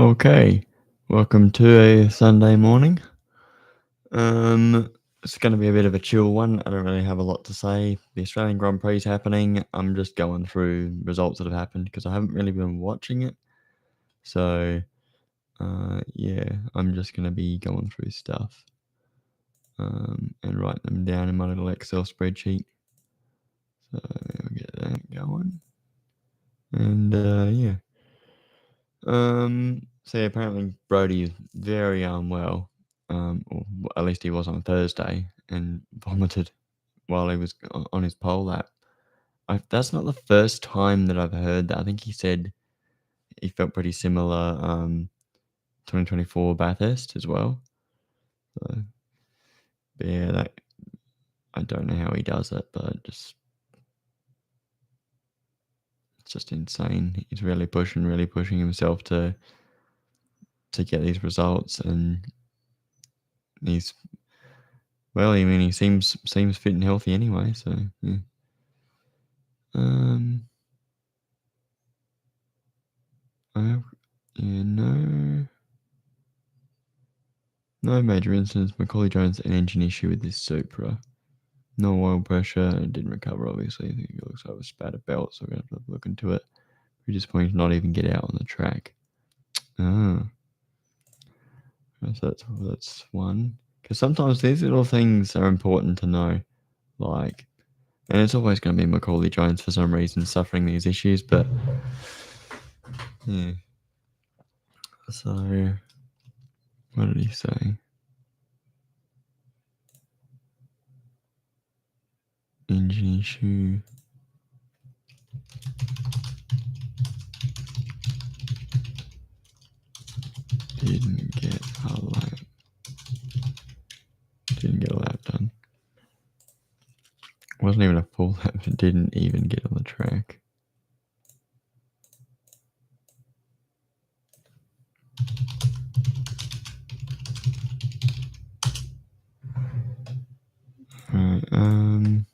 Okay, welcome to a Sunday morning. It's going to be a bit of a chill one. I don't really have a lot to say. The Australian Grand Prix is happening. I'm just going through results that have happened because I haven't really been watching it. So, yeah, I'm just going to be going through stuff and writing them down in my little Excel spreadsheet. So I'll get that going. And yeah. So yeah, apparently Brody is very unwell. Or at least he was on Thursday, and vomited while he was on his pole lap. That's not the first time that I've heard that. I think he said he felt pretty similar 2024 Bathurst as well. So, but yeah, that I don't know how he does it, but it's just insane. He's really pushing himself to get these results, and he's well. I mean, he seems fit and healthy anyway. So yeah. No major incidents. Macaulay Jones, an engine issue with this Supra. No oil pressure. It didn't recover, obviously. I think it looks like it was spat a belt, so we're going to have to look into it. Pretty disappointing to not even get out on the track. Oh. So that's one. Because sometimes these little things are important to know. Like, and it's always going to be Macaulay Jones for some reason suffering these issues, but yeah. So, what did he say? Engine issue. Didn't get a lap done. Wasn't even a full lap. It didn't even get on the track. Right, and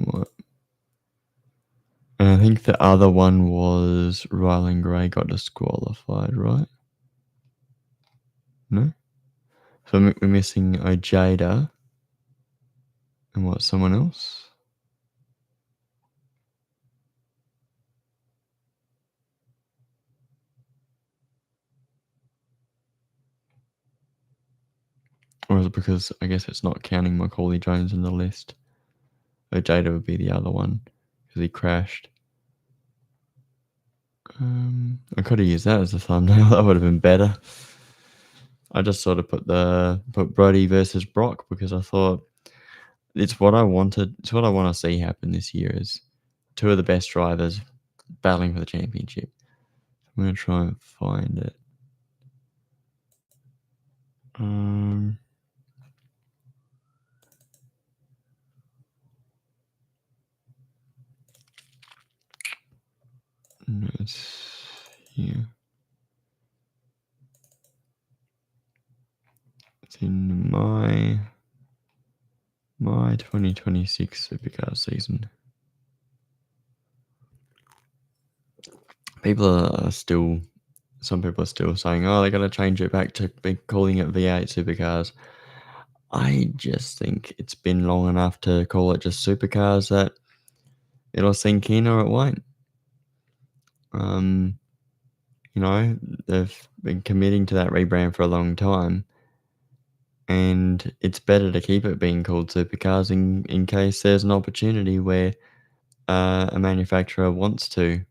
what? And I think the other one was Rylan Gray got disqualified, right? No? So we're missing Ojeda. And what, someone else? Or is it because I guess it's not counting Macaulay Jones in the list? Ojeda would be the other one because he crashed. I could have used that as a thumbnail. That would have been better. I just sort of put Brody versus Brock because I thought it's what I wanted. It's what I want to see happen this year is two of the best drivers battling for the championship. I'm going to try and find it. No, it's here. It's in my 2026 Supercar season. Some people are still saying, oh, they're going to change it back to calling it V8 Supercars. I just think it's been long enough to call it just Supercars that it'll sink in or it won't. You know, they've been committing to that rebrand for a long time, and it's better to keep it being called Supercars in case there's an opportunity where a manufacturer wants to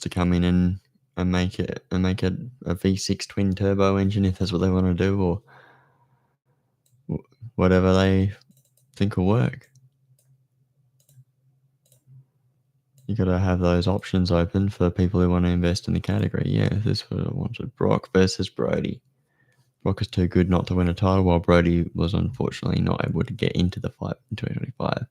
come in and make it a V6 twin turbo engine if that's what they want to do, or whatever they think will work. You got to have those options open for people who want to invest in the category. Yeah, this is what I wanted. Brock versus Brody. Brock is too good not to win a title, while Brody was unfortunately not able to get into the fight in 2025.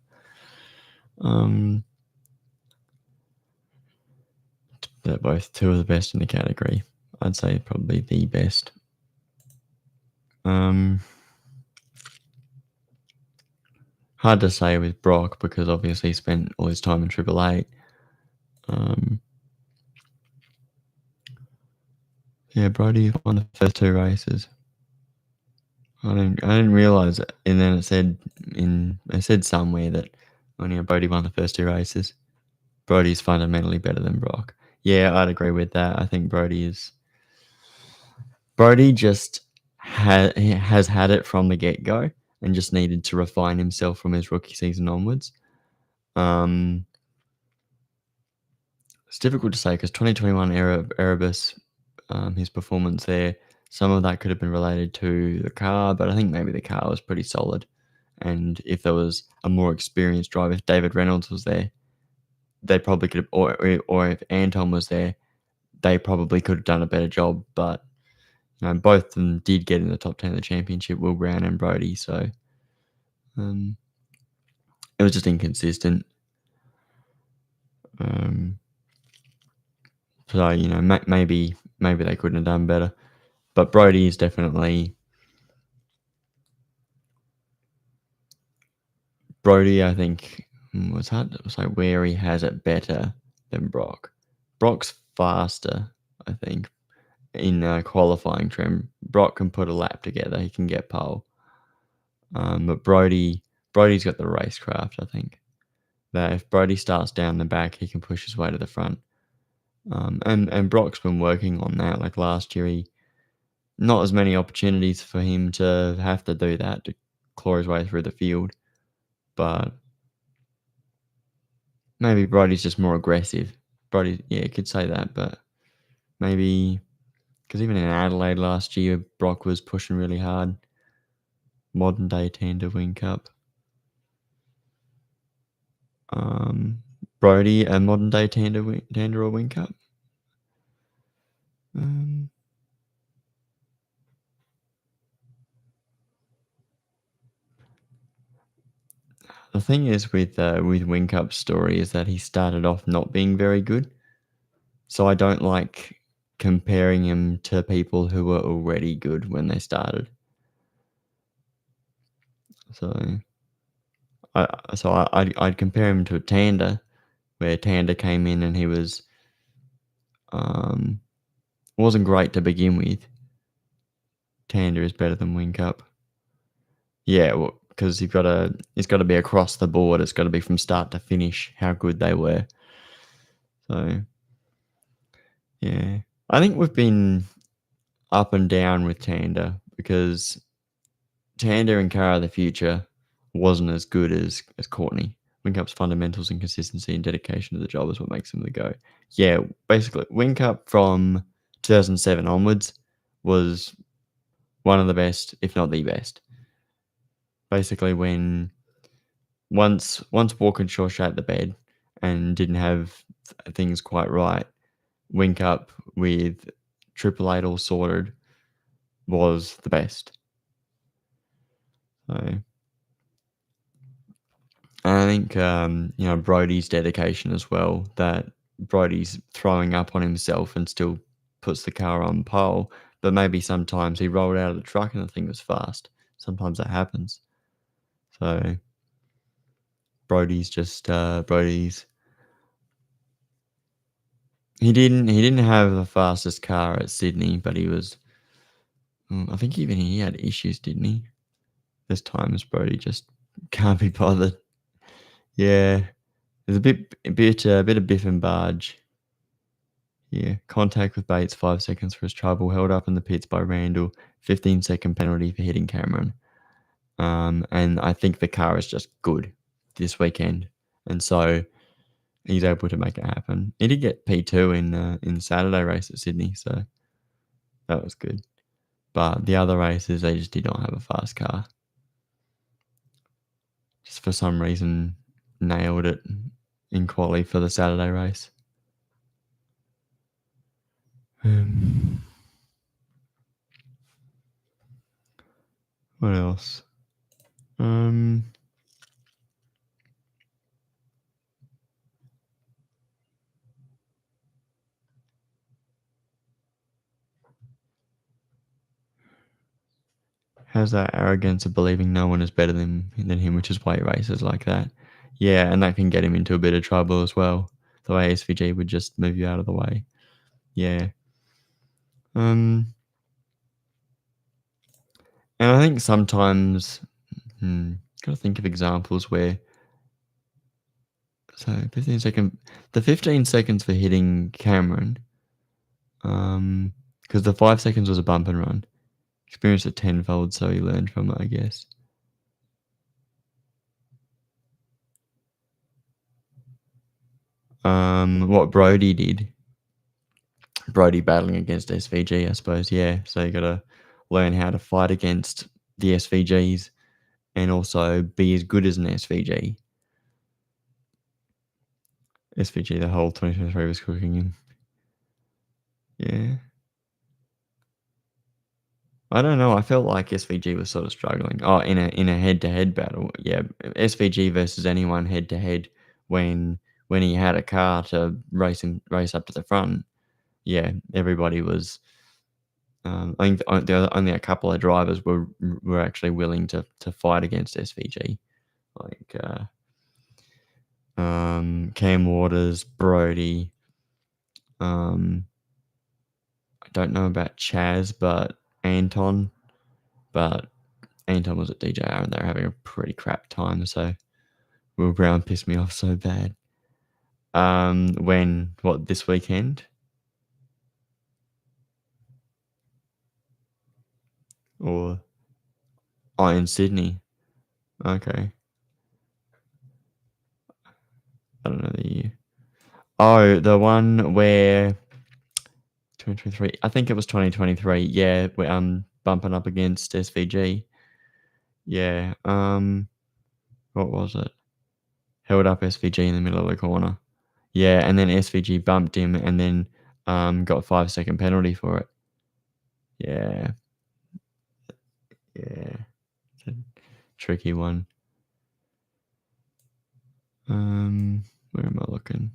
They're both two of the best in the category. I'd say probably the best. Hard to say with Brock because obviously he spent all his time in Triple Eight. Um, yeah, Brody won the first 2 races. I didn't realize it, and then it said somewhere that only Brody won the first 2 races. Brody's fundamentally better than Brock. Yeah, I'd agree with that. I think Brody just has had it from the get go and just needed to refine himself from his rookie season onwards. Um, it's difficult to say because 2021 Erebus, his performance there, some of that could have been related to the car, but I think maybe the car was pretty solid. And if there was a more experienced driver, if David Reynolds was there, they probably could have, or if Anton was there, they probably could have done a better job. But both of them did get in the top 10 of the championship, Will Brown and Brody. So um, it was just inconsistent. So maybe they couldn't have done better. But Brody is definitely Brody. I think it's hard to say where he has it better than Brock. Brock's faster, I think, in qualifying trim. Brock can put a lap together. He can get pole. But Brody's got the racecraft. I think that if Brody starts down the back, he can push his way to the front. And Brock's been working on that. Like last year, not as many opportunities for him to have to do that to claw his way through the field. But maybe Brody's just more aggressive. Brody, yeah, you could say that, but maybe because even in Adelaide last year, Brock was pushing really hard. Modern day Tander Wing Cup. Brody, a modern day Tander or Wing Cup. The thing is with Wing Cup's story is that he started off not being very good, so I don't like comparing him to people who were already good when they started. So I'd compare him to a Tander, where Tander came in and he wasn't great to begin with. Tander is better than Wing Cup. Yeah, well, because it's got to be across the board. It's got to be from start to finish how good they were. So yeah, I think we've been up and down with Tander because Tander and Car of the Future wasn't as good as Courtney. Wing Cup's fundamentals and consistency and dedication to the job is what makes him the go. Yeah, basically, Wing Cup from 2007 onwards was one of the best, if not the best. Basically, when once Walkinshaw shut the bed and didn't have things quite right, Wing Cup with Triple Eight all sorted was the best. So I think Brody's dedication as well. That Brody's throwing up on himself and still puts the car on pole, but maybe sometimes he rolled out of the truck and the thing was fast. Sometimes that happens. So Brody's just Brody's. He didn't have the fastest car at Sydney, but he was. I think even he had issues, didn't he? There's times Brody just can't be bothered. Yeah, there's a bit of biff and barge. Yeah, contact with Bates 5 seconds for his trouble, held up in the pits by Randall, 15-second penalty for hitting Cameron. And I think the car is just good this weekend, and so he's able to make it happen. He did get P2 in Saturday race at Sydney, so that was good. But the other races, they just did not have a fast car. Just for some reason, nailed it in quali for the Saturday race. What else? has that arrogance of believing no one is better than him, which is why he races like that. Yeah, and that can get him into a bit of trouble as well. The way SVG would just move you out of the way. Yeah. And I think sometimes, gotta think of examples where. So 15 seconds for hitting Cameron, because the 5 seconds was a bump and run. Experienced it tenfold, so he learned from it, I guess. What Brody did. Brody battling against SVG, I suppose. Yeah, so you got to learn how to fight against the SVGs and also be as good as an SVG. SVG, the whole 2023 was cooking him. Yeah. I don't know. I felt like SVG was sort of struggling. Oh, in a head-to-head battle, yeah, SVG versus anyone head-to-head when he had a car to race up to the front. Yeah, everybody was. I think only a couple of drivers were actually willing to fight against SVG, like Cam Waters, Brody. I don't know about Chaz, but Anton. But Anton was at DJR and they were having a pretty crap time, so Will Brown pissed me off so bad. This weekend? Or in Sydney. Okay. I don't know the year. Oh, the one where 2023. I think it was 2023. Yeah, we're bumping up against SVG. Yeah. What was it? Held up SVG in the middle of the corner. Yeah, and then SVG bumped him and then got a 5-second penalty for it. Yeah. Yeah. It's a tricky one. Where am I looking?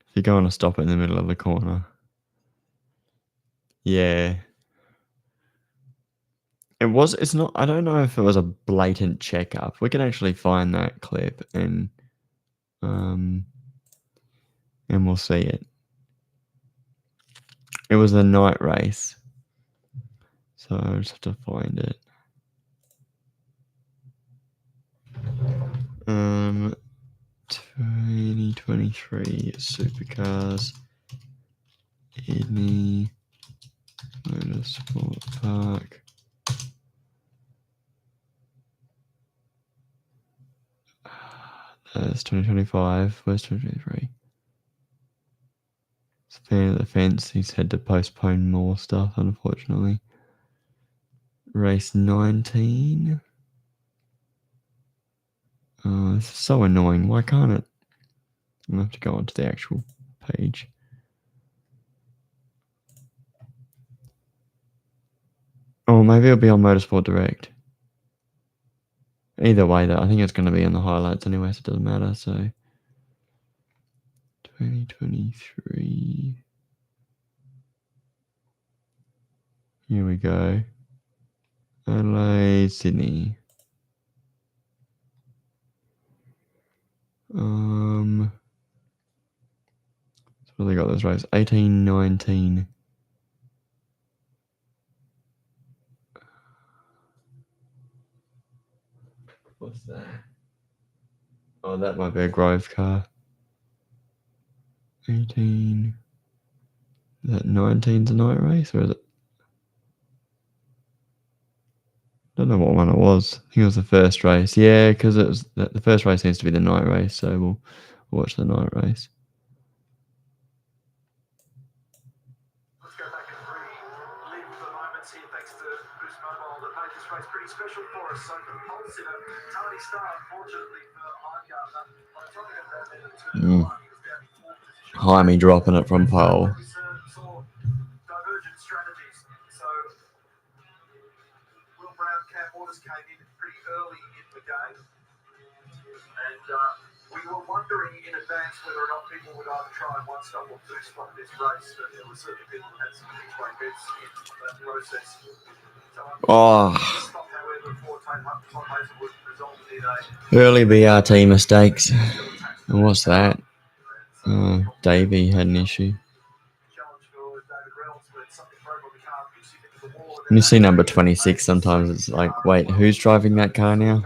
If you're going to stop it in the middle of the corner. Yeah. It's not, I don't know if it was a blatant checkup. We can actually find that clip and we'll see it. It was a night race. So I just have to find it. 2023 Supercars Sydney Motorsport Park. That's 2025. Where's 2023? It's a fan of the fence. He's had to postpone more stuff, unfortunately. Race 19. Oh, this is so annoying. Why can't it? I'm going to have to go onto the actual page. Oh, maybe it'll be on Motorsport Direct. Either way, though, I think it's going to be in the highlights anyway, so it doesn't matter. So, 2023. Here we go. Adelaide, Sydney. So what they got this race? 18, 19. What's that? Oh, that might be a Grove car. 18. Is that 19's a night race, or is it? I don't know what one it was. I think it was the first race. Yeah, because it was the first race seems to be the night race, so we'll watch the night race. Let's go back and relive the moments here, thanks to Boost Mobile that made this race pretty special for us. So compulsive, a tardy start, unfortunately for Heimgartner. By the time we got that into turn one, he was down in fourth position. Jaime dropping it from pole. We saw divergent strategies. So Will Brown, Cam Waters came in pretty early in the game. And we were wondering in advance Oh, early BRT mistakes. And what's that? Davey had an issue. When you see number 26, sometimes it's like, wait, who's driving that car now?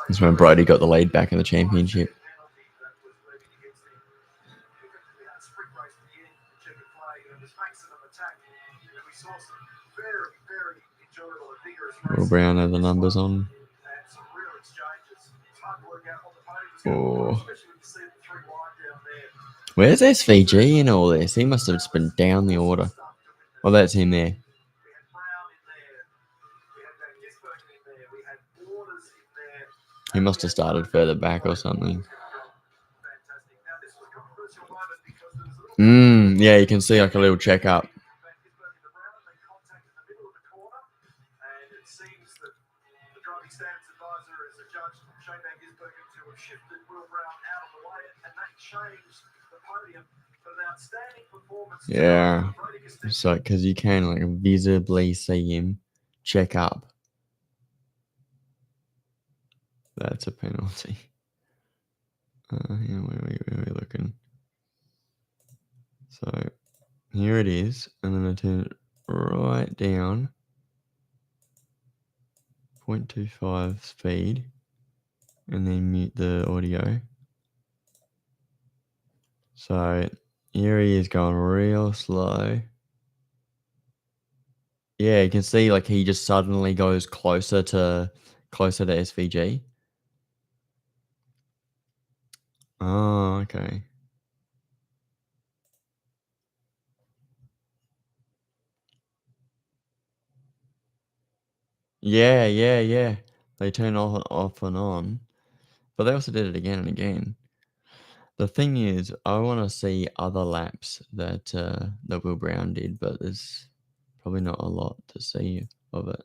That's when Brody got the lead back in the championship. Will Brown have the numbers on. Oh. Where's SVG in all this? He must have just been down the order. Well, that's him there. He must have started further back or something. Yeah, you can see like a little check up. Yeah, so because you can like visibly see him check up. That's a penalty. Yeah, where are we looking? So here it is, and then I turn it right down. 0.25 speed, and then mute the audio. So here he is going real slow. Yeah, you can see like he just suddenly goes closer to SVG. Oh, okay. Yeah. They turn off and on, but they also did it again and again. The thing is, I want to see other laps that Will Brown did, but there's probably not a lot to see of it.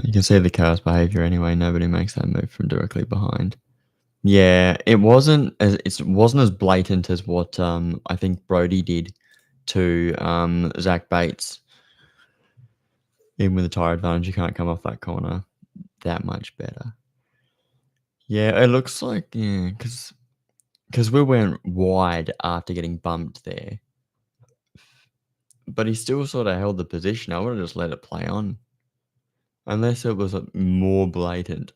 You can see the car's behavior anyway. Nobody makes that move from directly behind. Yeah, it wasn't as blatant as what I think Brody did to Zach Bates. Even with the tire advantage, you can't come off that corner that much better. Yeah, it looks like because we went wide after getting bumped there, but he still sort of held the position. I would have just let it play on, unless it was more blatant,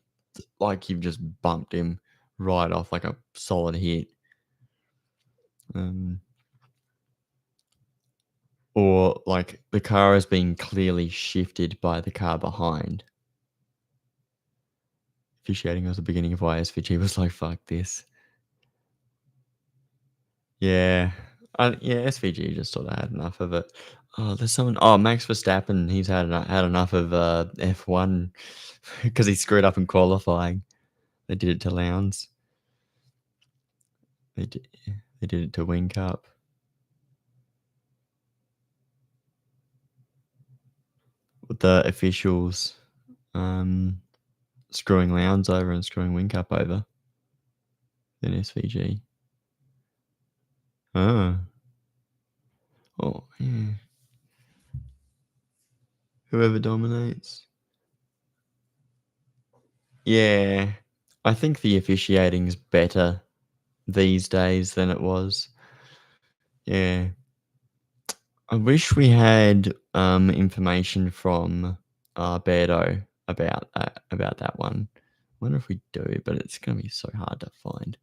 like you've just bumped him right off like a solid hit. Or like the car is being clearly shifted by the car behind. Officiating was the beginning of why SVG was like, fuck this. Yeah. SVG just sort of had enough of it. Oh, there's someone. Oh, Max Verstappen. He's had enough of F1 because he screwed up in qualifying. They did it to Lowndes. They did it to Wing Cup. With the officials screwing Lowndes over and screwing Wing Cup over. Then SVG. Oh, yeah. Whoever dominates. Yeah. I think the officiating's better these days than it was. Yeah. I wish we had information from Beardo about that one. I wonder if we do, but it's gonna be so hard to find.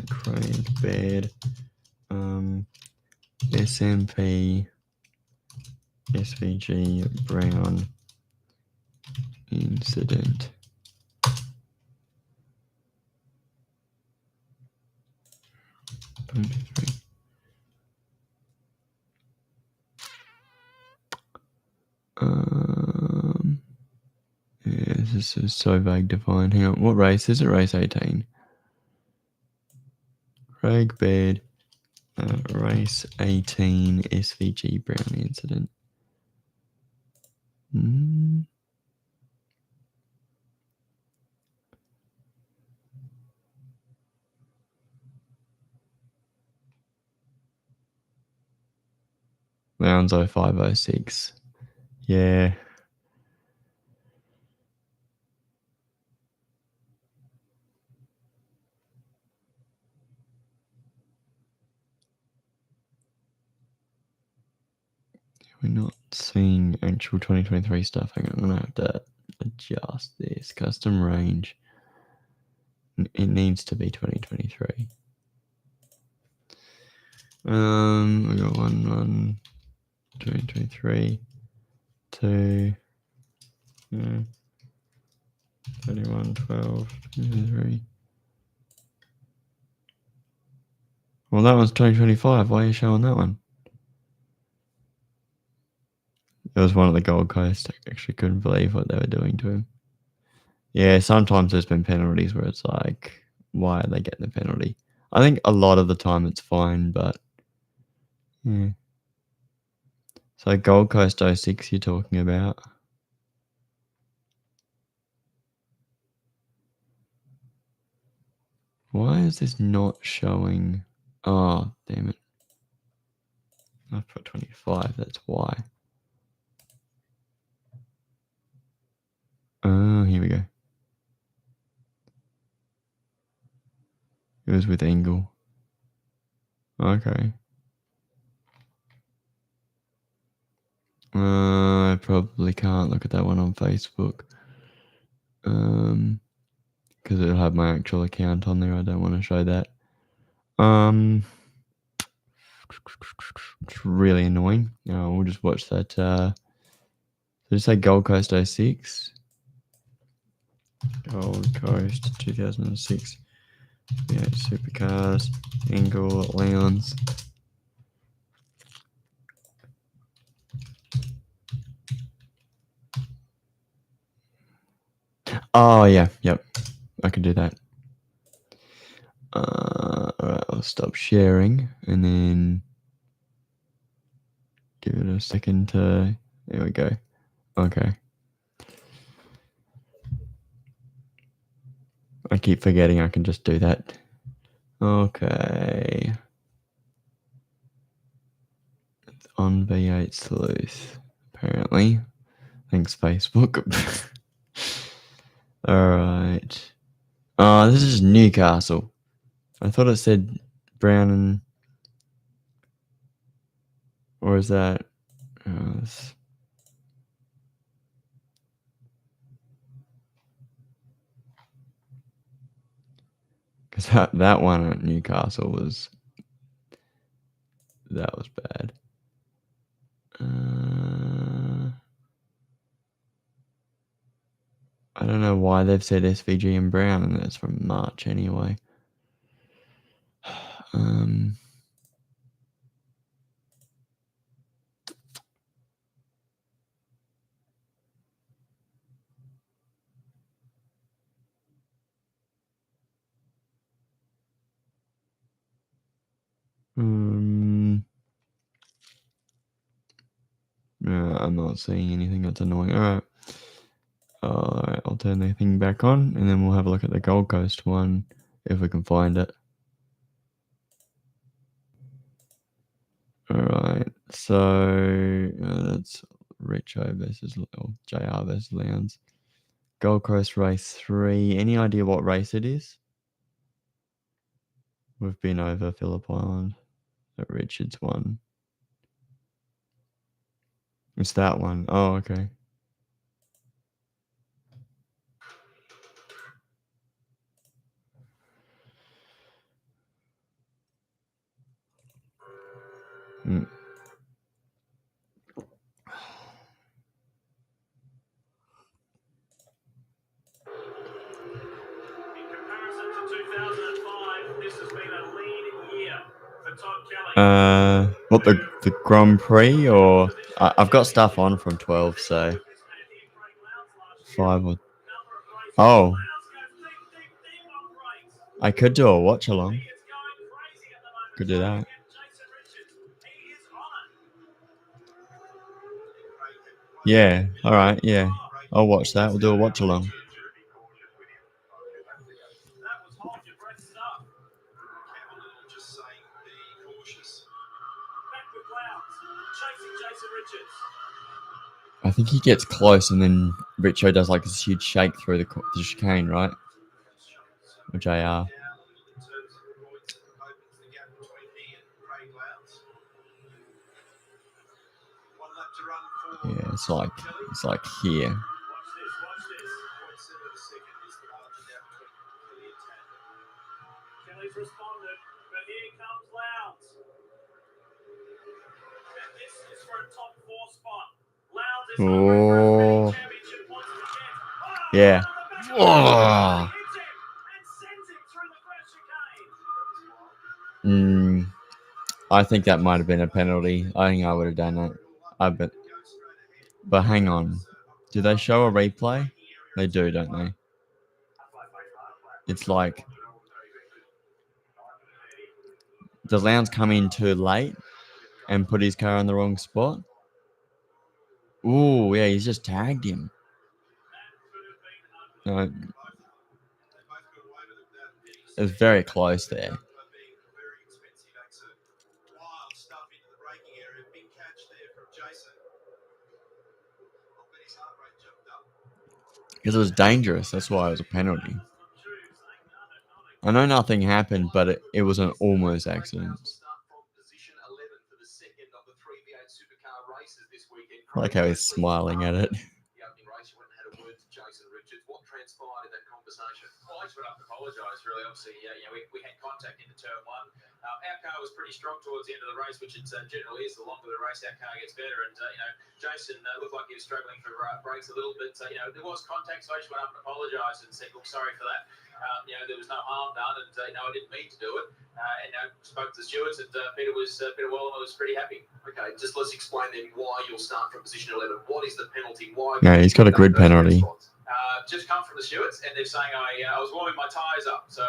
Craig Baird, SMP, SVG Brown incident. Yeah, this is so vague to find. Hang on, what race is it? Race 18. Craig Baird, race 18, SVG Brown incident. Lowndes 0506. Yeah. We're not seeing actual 2023 stuff. Hang on, I'm going to have to adjust this. Custom range. It needs to be 2023. We got 2023, 2, 31, 12, 23. Well, that one's 2025. Why are you showing that one? There was one at the Gold Coast. I actually couldn't believe what they were doing to him. Yeah, sometimes there's been penalties where it's like, why are they getting the penalty? I think a lot of the time it's fine, but yeah. So Gold Coast 06 you're talking about. Why is this not showing? Oh, damn it. I've put 25, that's why. Oh, here we go. It was with Engel. Okay. I probably can't look at that one on Facebook. Because it'll have my actual account on there. I don't want to show that. It's really annoying. We'll just watch that. Did it say Gold Coast 06? Gold Coast 2006. Yeah, supercars. Engel Lowndes. Oh, yeah. Yep. I can do that. Alright, I'll stop sharing and then give it a second to. There we go. Okay. I keep forgetting I can just do that. Okay. It's on V8 Sleuth, apparently. Thanks, Facebook. Alright. Oh, this is Newcastle. I thought it said Brown and. Or is that. Because that one at Newcastle was. That was bad. I don't know why they've said SVG and Brown, and that's from March anyway. No, I'm not seeing anything that's annoying. Alright. Alright, I'll turn the thing back on and then we'll have a look at the Gold Coast one if we can find it. Alright, so that's Richo versus JR versus Lowndes. Gold Coast race 3. Any idea what race it is? We've been over Phillip Island. That Richards one. It's that one. Oh, okay. Mm. What the Grand Prix or I've got stuff on from 12, so 5 or oh, I could do a watch along. Could do that. Yeah. All right. Yeah. I'll watch that. We'll do a watch along. I think he gets close, and then Richo does like this huge shake through the chicane, right? Or JR. Yeah, it's like here. Oh. Yeah. Oh. I think that might have been a penalty. I think I would have done that. But hang on. Do they show a replay? They do, don't they? It's like, does Lowndes come in too late and put his car in the wrong spot? Ooh, yeah, he's just tagged him. No, it was very close there. Because it was dangerous. That's why it was a penalty. I know nothing happened, but it was an almost accident. I like how he's smiling at it. I just went up and apologised, really. Obviously, we had contact into turn one. Our car was pretty strong towards the end of the race, which it generally is. The longer the race, our car gets better. And, Jason looked like he was struggling for brakes a little bit. There was contact, so I just went up and apologised and said, look, sorry for that. There was no harm done, and, I didn't mean to do it. Spoke to the stewards, and Peter Wellham was pretty happy. Okay, just let's explain then why you'll start from position 11. What is the penalty? Why? No, he's got a grid penalty. Just come from the stewards, and they're saying I was warming my tyres up. So,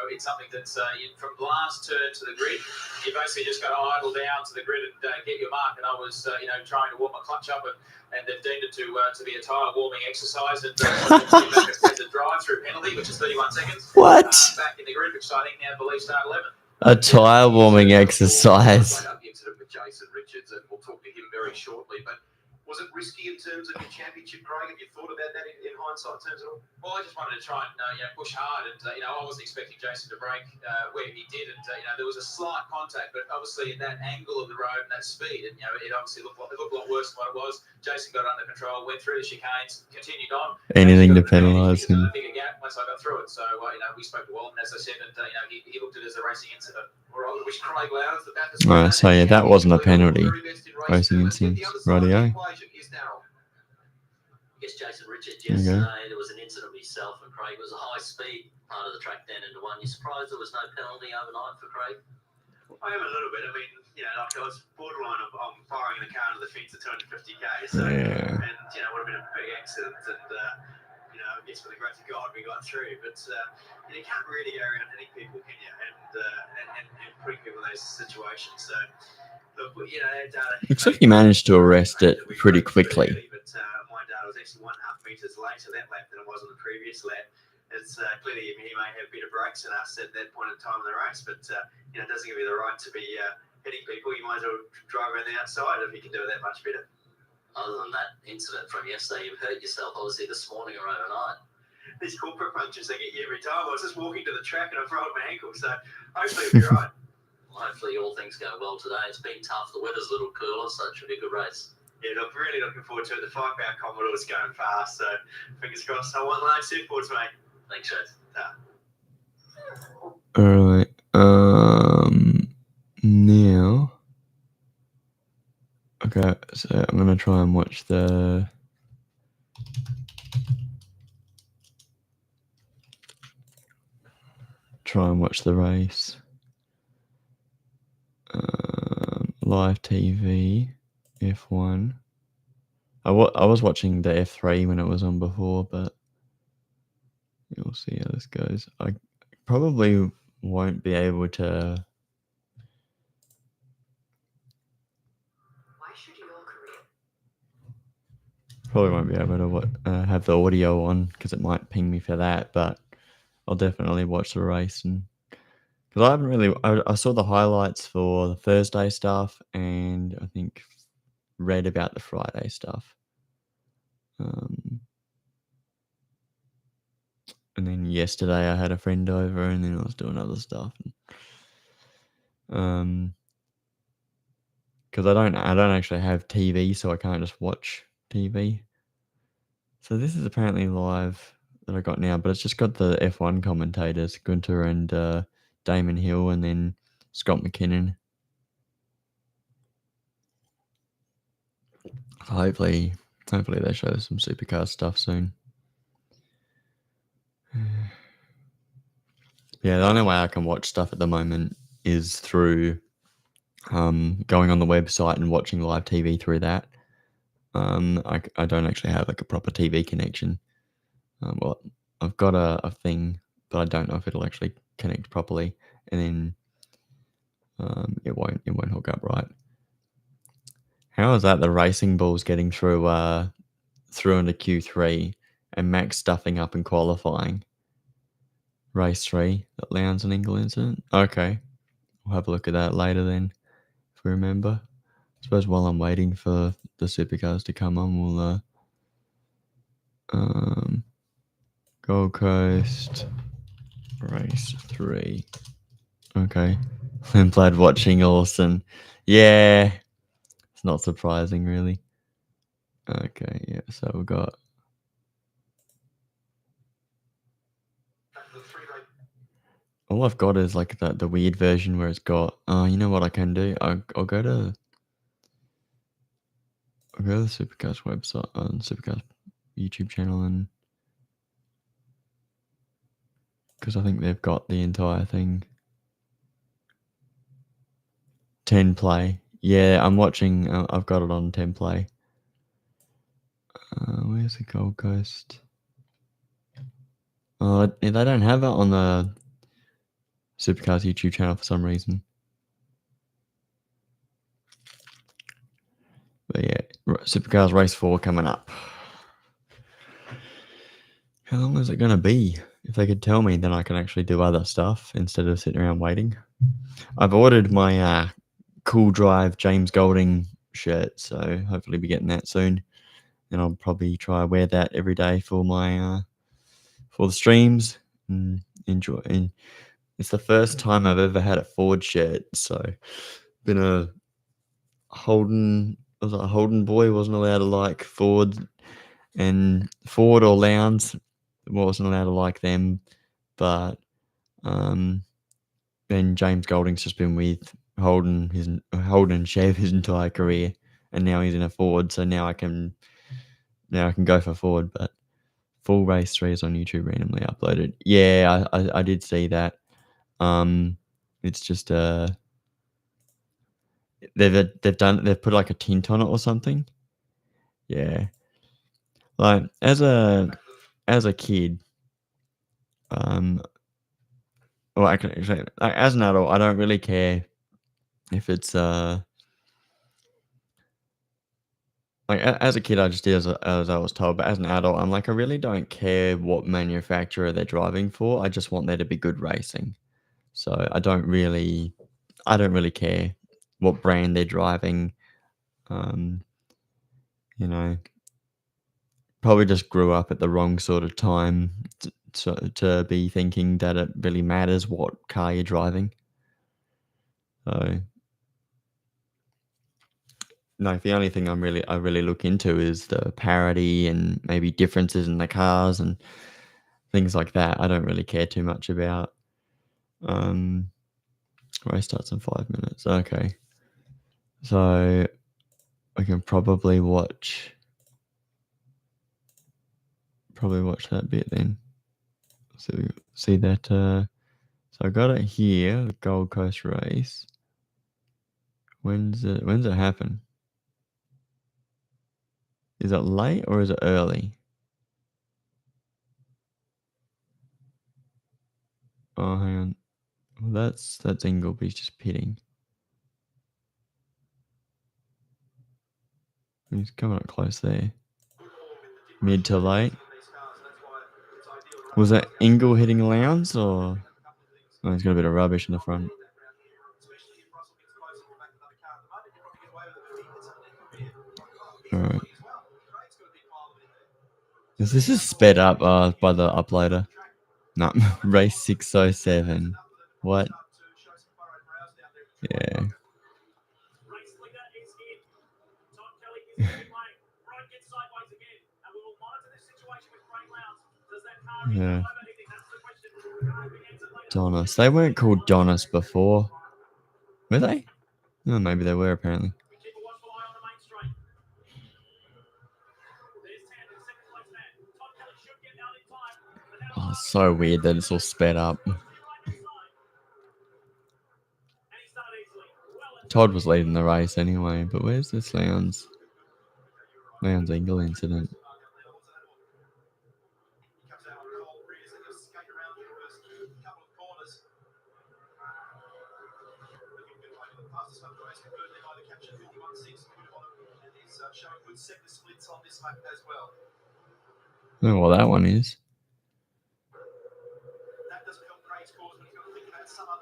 it's something that's from the last turn to the grid, you basically just got to idle down to the grid and get your mark. And I was, trying to warm my clutch up, and they've deemed it to be a tyre warming exercise. And there's a drive-through penalty, which is 31 seconds. What? Back in the grid, which I think now believes start 11. A tyre warming exercise. Incident with Jason Richards, and we'll talk to him very shortly. But was it risky in terms of your championship, Craig? Have you thought about that in hindsight terms at all? Well, I just wanted to try and push hard, and I wasn't expecting Jason to break where he did, and there was a slight contact, but obviously at that angle of the road and that speed, and it obviously looked a lot worse than what it was. Jason got under control, went through the chicanes, continued on. Anything to penalise him. A bigger gap once I got through it. So we spoke to Walton, as I said, and he looked at it as a racing incident. Which Craig Lowndes, the Bathurst. Right, so yeah, that wasn't a penalty. Racing incident, rightio. Yes, Jason Richards, yesterday there was an incident with yourself and Craig. It was a high-speed part of the track down into one. You surprised there was no penalty overnight for Craig? I am a little bit. I mean, I was borderline of firing the car into the fence at 250k. So, Yeah. And, it would have been a big accident. And, I guess for the grace of God, we got through. But, you can't really go around hitting people, can you? And putting people in those situations. So, look, Looks like he managed to arrest it pretty quickly. But my data was actually 1.5 meters later that lap than it was on the previous lap. It's clearly he may have better brakes than us at that point in time in the race, but it doesn't give you the right to be hitting people. You might as well drive around the outside if you can do it that much better. Other than that incident from yesterday, you've hurt yourself obviously this morning or overnight. These corporate punches, they get you every time. I was just walking to the track and I've rolled my ankle, so hopefully it'll be all right. Well, hopefully all things go well today. It's been tough. The weather's a little cooler, so it should be a good race. Yeah, look, really looking forward to it. The 5-hour Commodore's going fast, so fingers crossed. I want line surfboards, mate. Thanks, Chase. Alright, now Okay, so I'm gonna try and watch the race. Live TV, F1. I was watching the F3 when it was on before, but you'll see how this goes. I probably won't be able to. Probably won't be able to have the audio on because it might ping me for that, but I'll definitely watch the race. And because I haven't really, I saw the highlights for the Thursday stuff, and I think read about the Friday stuff. And then yesterday I had a friend over, and then I was doing other stuff. Because I don't actually have TV, so I can't just watch TV. So this is apparently live that I got now, but it's just got the F1 commentators, Gunter and Damon Hill, and then Scott McKinnon. So hopefully they show some supercar stuff soon. Yeah, the only way I can watch stuff at the moment is through going on the website and watching live TV through that. I don't actually have like a proper TV connection. Well, I've got a thing, but I don't know if it'll actually connect properly, and then it won't hook up right. How is that the racing balls getting through into Q3 and Max stuffing up in qualifying? Race 3, that Lowndes and Engel incident. Okay, we'll have a look at that later then, if we remember. I suppose while I'm waiting for the supercars to come on, we'll Gold Coast race 3. Okay, Lampard watching Olsen. Yeah, it's not surprising really. Okay, yeah. So we've got. All I've got is like the weird version where it's got. You know what I can do? I'll go to. I'll go to the Supercars website on Supercars YouTube channel, and because I think they've got the entire thing. 10 play. Yeah, I'm watching. I've got it on 10 play. Where's the Gold Coast? They don't have it on the Supercars YouTube channel for some reason. But yeah, Supercars Race 4 coming up. How long is it going to be? If they could tell me, then I can actually do other stuff instead of sitting around waiting. I've ordered my Cool Drive James Golding shirt, so hopefully be getting that soon. And I'll probably try to wear that every day for my for the streams and enjoy. And it's the first time I've ever had a Ford shirt, so been a Holden. I was a Holden boy, wasn't allowed to like Ford or Lowndes, wasn't allowed to like them, but then James Golding's just been with Holden and Chev his entire career, and now he's in a Ford, so now I can go for Ford. But full race 3 is on YouTube, randomly uploaded. Yeah, I did see that. It's just they've put like a tint on it or something. Yeah, like as a kid, well, I can actually, like, as an adult, I don't really care if it's like as a kid, I just did as I was told. But as an adult, I'm like, I really don't care what manufacturer they're driving for. I just want there to be good racing. So I don't really care what brand they're driving. You know, probably just grew up at the wrong sort of time to be thinking that it really matters what car you're driving. So, no, the only thing I really look into is the parity and maybe differences in the cars and things like that. I don't really care too much about. Race starts in 5 minutes. Okay, so I can probably watch that bit then. So see that. So I got it here. The Gold Coast race. When's it happen? Is it late or is it early? Oh, hang on. Well, that's Ingleby's just pitting. He's coming up close there. Mid to late. Was that Ingle hitting Lowndes or? Oh, he's got a bit of rubbish in the front. Alright. This is sped up by the uploader. No, race 607. What? Yeah. Yeah. Donis. They weren't called Donis before. Were they? Oh, maybe they were apparently. Oh, it's so weird that it's all sped up. Todd was leading the race anyway, but where's this Lowndes Ingle incident? I don't know what that one is.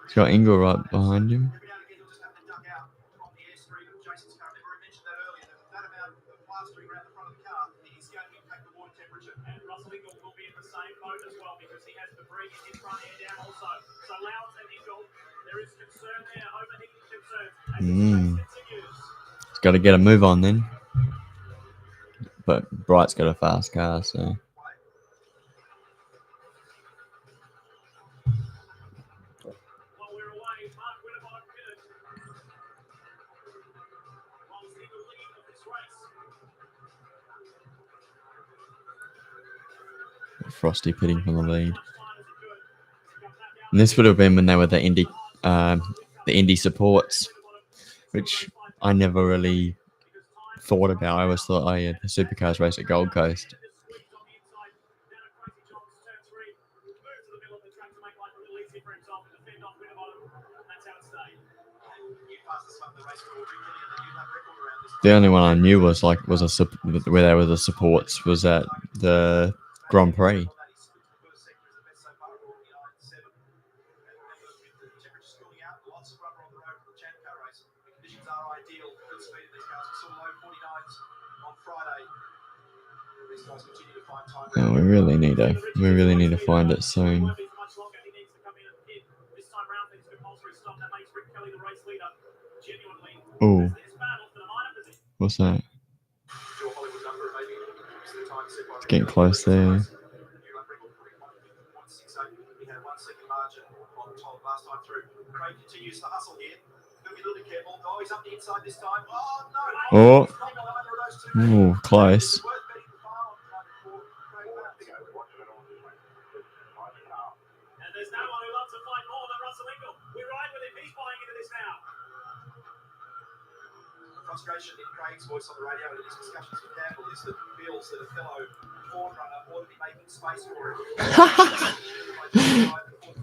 He's got Ingle right behind him. He's got to get a move on then. But Bright's got a fast car, so. Frosty pitting for the lead. And this would have been when they were the Indy supports, which I never really thought about. I always thought, oh yeah, the supercars race at Gold Coast. The only one I knew was where there were the supports was at the Grand Prix. Oh, we really need to find it soon. Oh, what's that? It's getting close there. Oh, close. Frustration in Craig's voice on the radio in his discussions with Campbell is that he feels that a fellow Ford runner ought to be making space for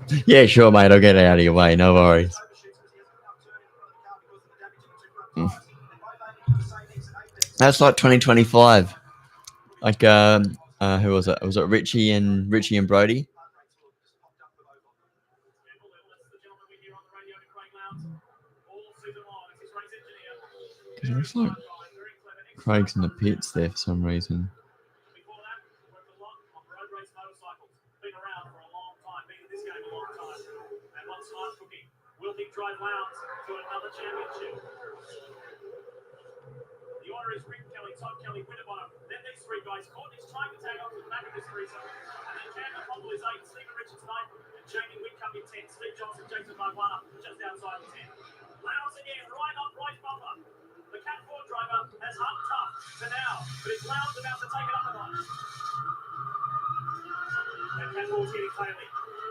him. Yeah, sure, mate. I'll get out of your way. No worries. That's like 2025. Like, who was it? Was it Richie and Brody? It looks like Craig's in the pits there for some reason. but it's Lowndes about to take it up a notch. And Campbell's getting clearly.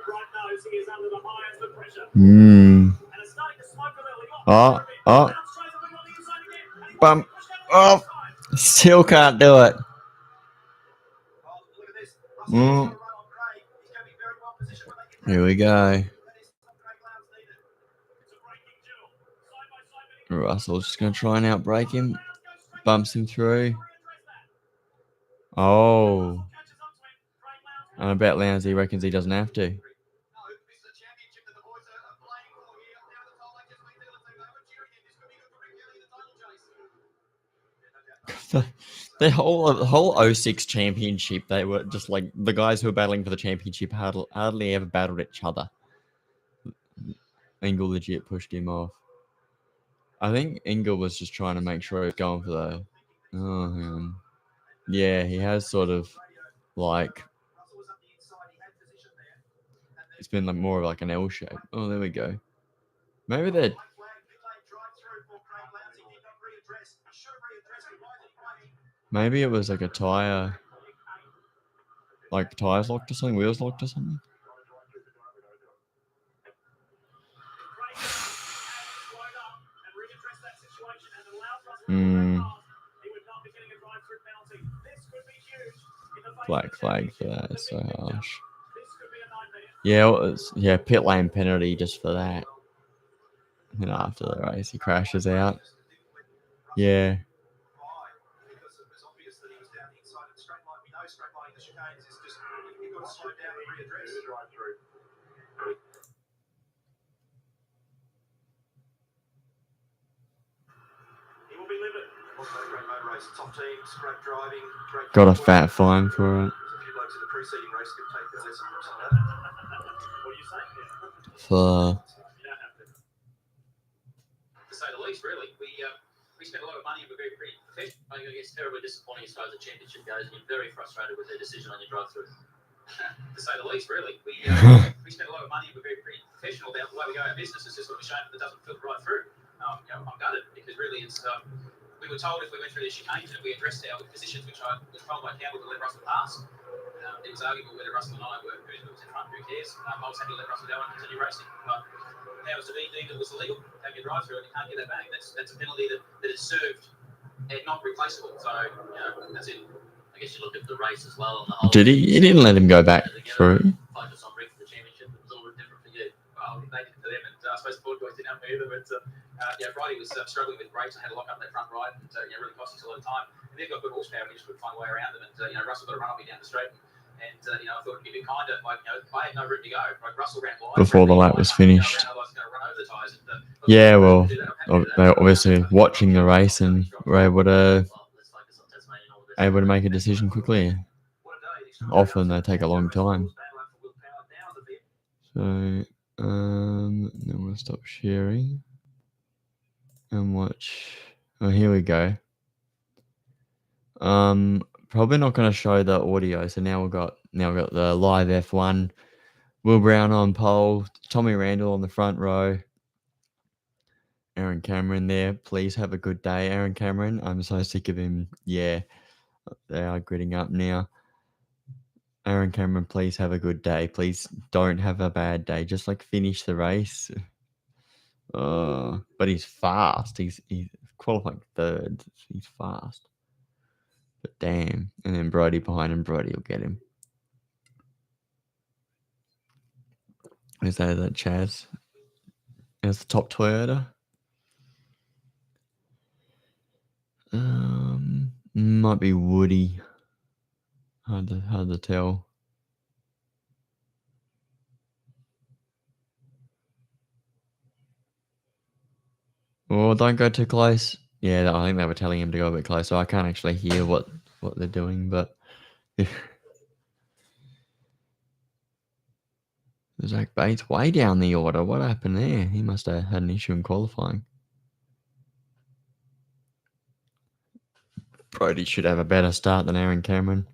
Bright knows he is under the highest of pressure. And it's starting to smoke a little. Oh. Bump. Oh. Still can't do it. Here we go. Russell's just going to try and outbreak him. Bumps him through. Oh. And I bet Lowndes reckons he doesn't have to. The whole 06 championship, they were just like the guys who were battling for the championship hardly ever battled each other. Engel legit pushed him off. I think Engel was just trying to make sure he was going for the. Oh, hang on. Yeah, he has sort of like. It's been like more of like an L shape. Oh, there we go. Maybe they're. Maybe it was like a tire. Like tires locked or something, wheels locked or something. Black flag for that. It's so harsh. Yeah, it was, pit lane penalty just for that. And after the race, he crashes out. Yeah. Got a fat fine for it. For to say the least, really. We spent a lot of money and we're very pretty professional. I think it's terribly disappointing as far as the championship goes, and you're very frustrated with their decision on your drive-through. To say the least, really. We spent a lot of money and we're very pretty professional about the way we go our business. It's just sort of a shame that it doesn't filter right through. I'm gutted because really it's we were told if we went through these chicanes and we addressed our positions, which I was told by Campbell to let Russell pass. It was arguable whether Russell and I were who was in front, who cares. I was happy to let Russell go and continue racing. But now it's to be deemed it was illegal. Take your drive through and you can't get that back. That's a penalty that is served and not replaceable. So that's it. I guess you look at the race as well. On the whole, did he? He didn't let him go back through. Focus on Rick for the championship. It was a little bit different for you. Well, they did it for them, and I suppose the board guys didn't help me either. But Friday was struggling with brakes. I had to lock up that front right, and really cost us a lot of time. And they've got good horsepower. We just couldn't find a way around them. And Russell got to run up me down the straight. And I thought it'd be a bit kinder. Like I had no room to go. Like Russell ran wide before the lap was finished. Yeah, well, they're obviously watching the race and were able to make a decision quickly. Often they take a long time. So then we'll stop sharing and watch. Oh, here we go. Probably not going to show the audio. So now we've got the live F1. Will Brown on pole. Tommy Randall on the front row. Aaron Cameron there. Please have a good day, Aaron Cameron. I'm so sick of him. Yeah, they are gritting up now. Aaron Cameron, please have a good day. Please don't have a bad day. Just finish the race. But he's fast. He's qualifying third. He's fast. But damn. And then Brody behind him. Brody will get him. Is that Chaz? That's the top Toyota. Might be Woody. Hard to tell. Oh, don't go too close. Yeah, I think they were telling him to go a bit closer. I can't actually hear what they're doing, but Zach Bates way down the order. What happened there? He must have had an issue in qualifying. Brody should have a better start than Aaron Cameron.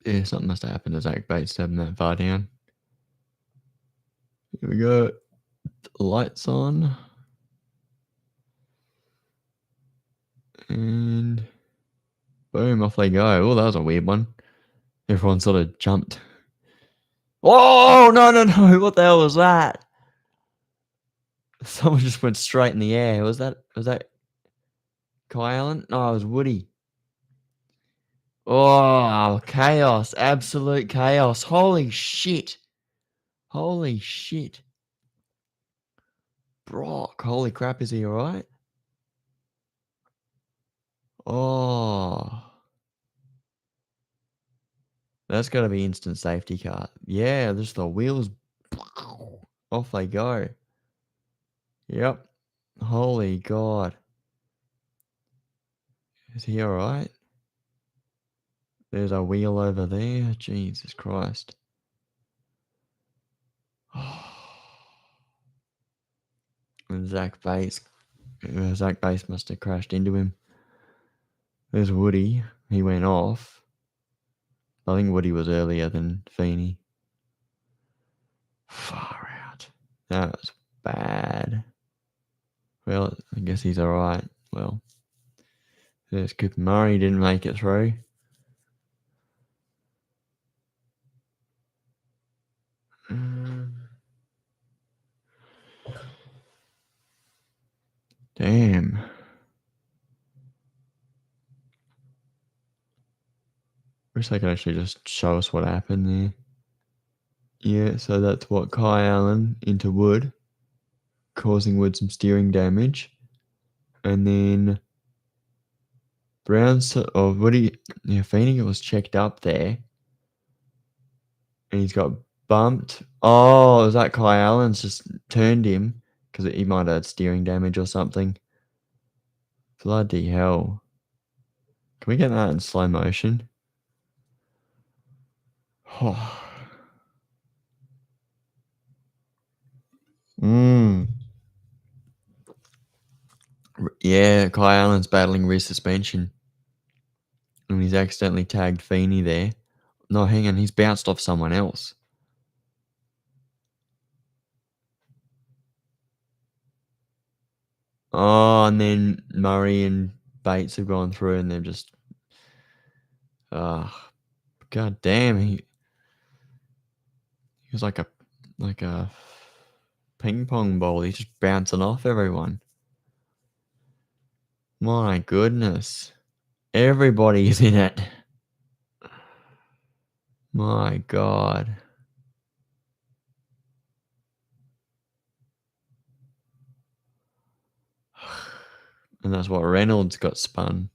Yeah, something must have happened to Zach Bates to have him that far down. Here we go. Lights on. And boom, off they go. Oh, that was a weird one. Everyone sort of jumped. Oh, no. What the hell was that? Someone just went straight in the air. Was that Kai Allen? No, it was Woody. Oh, chaos. Absolute chaos. Holy shit. Brock, holy crap, is he alright? Oh. That's got to be instant safety car. Yeah, just the wheels. Off they go. Yep. Holy God. Is he alright? There's a wheel over there. Jesus Christ. And Zach Bates must have crashed into him. There's Woody. He went off. I think Woody was earlier than Feeney. Far out. That was bad. Well, I guess he's alright. Well, there's Cooper Murray. Didn't make it through. Damn. Wish they could actually just show us what happened there. Yeah, so that's what Kai Allen into Wood, causing Wood some steering damage. And then Feeney was checked up there. And he's got bumped. Oh, is that Kai Allen's just turned him? Because he might have had steering damage or something. Bloody hell. Can we get that in slow motion? Oh. Yeah, Kai Allen's battling rear suspension. And he's accidentally tagged Feeney there. No, hang on, he's bounced off someone else. Oh, and then Murray and Bates have gone through and they've just... God damn, he was like a ping pong ball. He's just bouncing off everyone. My goodness. Everybody's in it. My God. And that's what Reynolds got spun.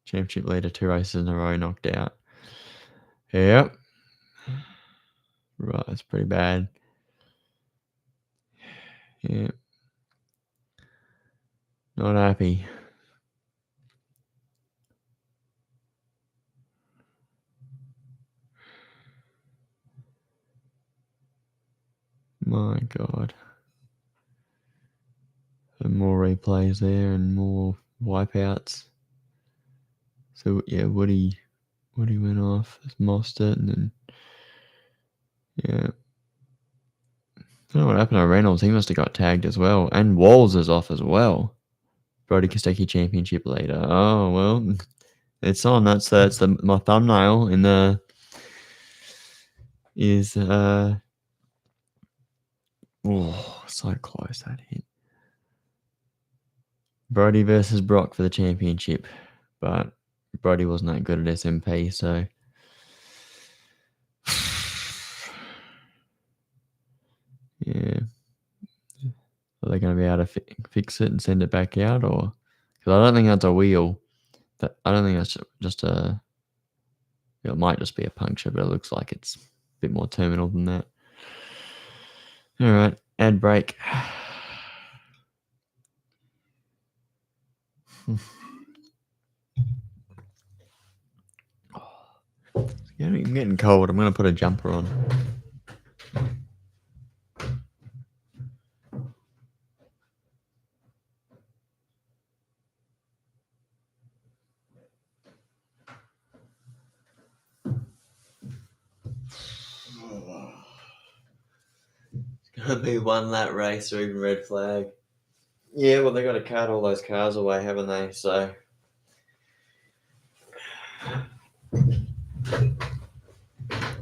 Championship leader 2 races in a row knocked out. Yep. Right, that's pretty bad. Yep. Not happy. My God. And more replays there and more wipeouts. So yeah, Woody went off. Mostert and then yeah. I don't know what happened to Reynolds. He must have got tagged as well. And Walls is off as well. Brody Kostecki championship leader. Oh well. It's on. That's my thumbnail in the is oh, so close that hit. Brody versus Brock for the championship, but Brody wasn't that good at SMP, so yeah. Are they going to be able to fix it and send it back out, or because I don't think that's a wheel. I don't think that's just a. It might just be a puncture, but it looks like it's a bit more terminal than that. All right, ad break. I'm getting cold. I'm going to put a jumper on. It's going to be one lap race or even red flag. Yeah, well, they got to cart all those cars away, haven't they? So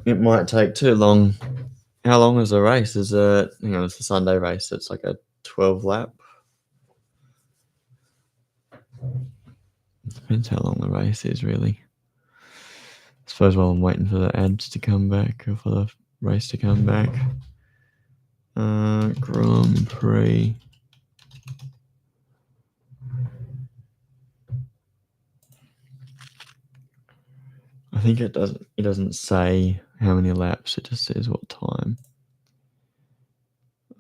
it might take too long. How long is the race? Is it? It's a Sunday race. It's like a 12 lap. Depends how long the race is, really. I suppose while I'm waiting for the ads to come back, or for the race to come back. Grand Prix. I think it doesn't say how many laps, it just says what time.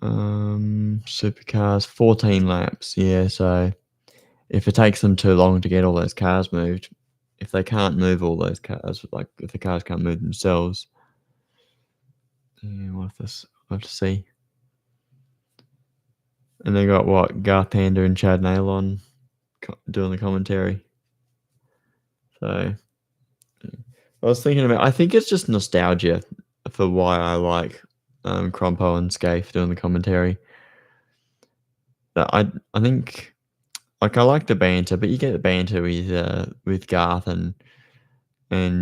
Supercars, 14 laps. Yeah, so if it takes them too long to get all those cars moved, if they can't move all those cars, like if the cars can't move themselves, yeah, we'll have to see. And they got what, Garth Tander and Chad Nailon doing the commentary. So I was thinking about, I think it's just nostalgia for why I like Crompo and Scaife doing the commentary. I think, like, I like the banter, but you get the banter with Garth and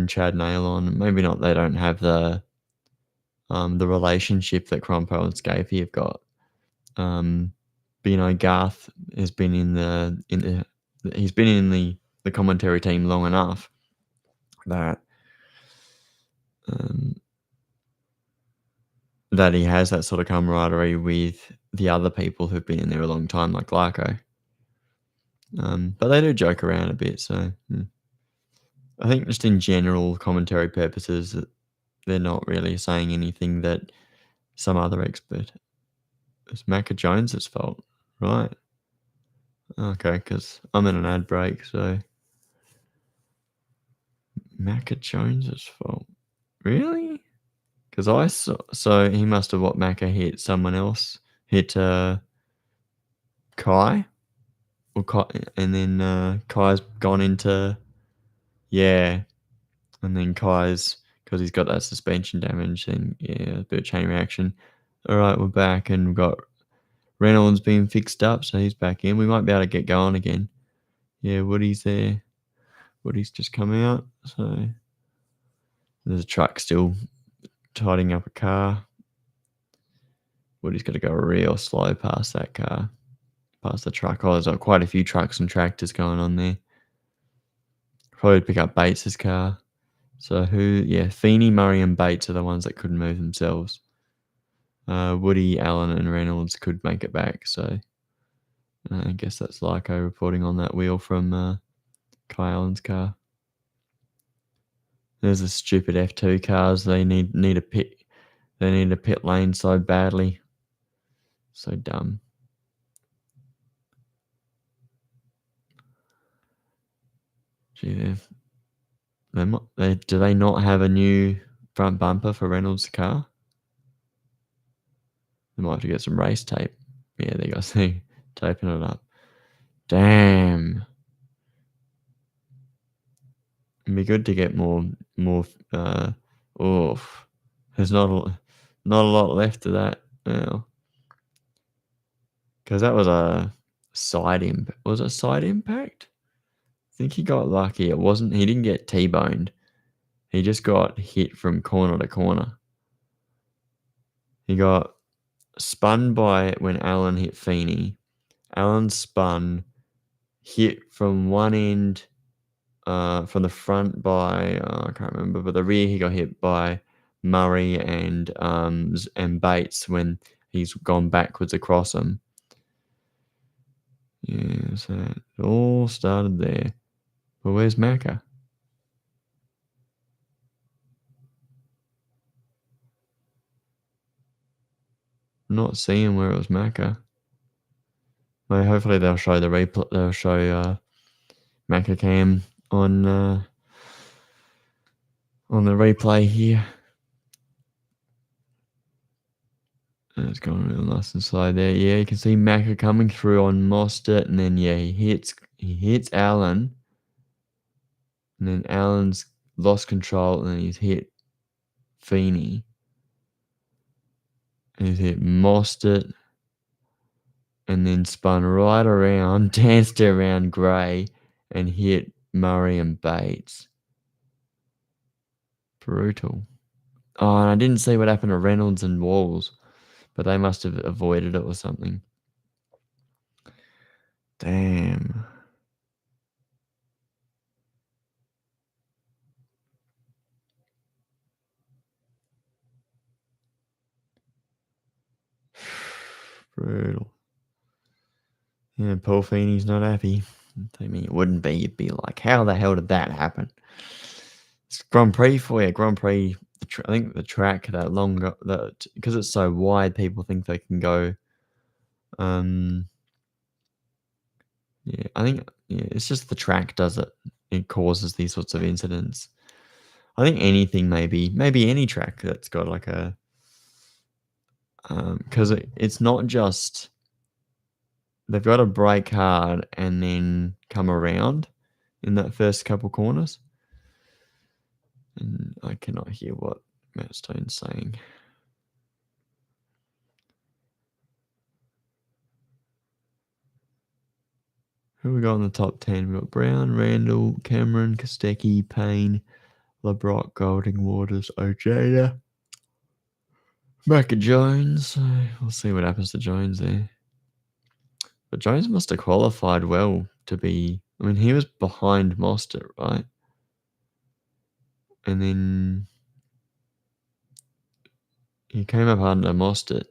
Chad Nailon. Maybe not. They don't have the relationship that Crompo and Scaife have got. But Garth has been in the commentary team long enough that that he has that sort of camaraderie with the other people who've been in there a long time, like Larko. But they do joke around a bit, so I think just in general commentary purposes, they're not really saying anything that some other expert. It's Macca Jones's fault, right? Okay, because I'm in an ad break, so Macca Jones's fault. Really? Because I saw, so he must have Macca hit someone else, hit Kai, and then Kai's gone into, yeah, and then Kai's, because he's got that suspension damage, and yeah, a bit of chain reaction. All right, we're back, and we've got Reynolds being fixed up, so he's back in. We might be able to get going again. Yeah, Woody's there. Woody's just come out, so there's a truck still tidying up a car. Woody's got to go real slow past that car, past the truck. Oh, there's quite a few trucks and tractors going on there. Probably pick up Bates's car. So Feeney, Murray and Bates are the ones that couldn't move themselves. Woody, Allen and Reynolds could make it back, so I guess that's Lyco reporting on that wheel from Kai Allen's car. There's the stupid F2 cars. They need a pit. They need a pit lane so badly. So dumb. Gee, do they not have a new front bumper for Reynolds' car? They might have to get some race tape. Yeah, there you go. See, taping it up. Damn. It'd be good to get more. There's not a lot left of that now. Because that was a side impact. Was it a side impact? I think he got lucky. It wasn't. He didn't get T-boned. He just got hit from corner to corner. He got spun by when Allen hit Feeney. Allen spun, hit from one end, from the front by I can't remember, but the rear he got hit by Murray and Bates when he's gone backwards across him. Yeah, so it all started there. But where's Macca? I'm not seeing where it was Macca. Well, hopefully they'll show the replay. They'll show Macca cam on the replay here. And it's going real nice and slow there. Yeah, you can see Macca coming through on Mostert, and then he hits Allen, and then Allen's lost control, and then he's hit Feeney. And he's hit Mostert, and then spun right around, danced around Gray, and hit Murray and Bates. Brutal. Oh, and I didn't see what happened to Reynolds and Walls, but they must have avoided it or something. Damn. Brutal. Yeah, Paul Feeney's not happy. I mean, it wouldn't be. You'd be like, how the hell did that happen? It's Grand Prix for you. Grand Prix, I think the track, that longer, because it's so wide, people think they can go. Yeah, I think it's just the track does it. It causes these sorts of incidents. I think anything, maybe any track that's got like a, because it's not just they've got to brake hard and then come around in that first couple corners. And I cannot hear what Matt Stone's saying. Who we got in the top 10? We've got Brown, Randall, Cameron, Kostecki, Payne, LeBrock, Golding, Waters, Ojeda, Macca Jones. We'll see what happens to Jones there. But Jones must have qualified well to be. I mean, he was behind Mostert, right? And then he came up under Mostert.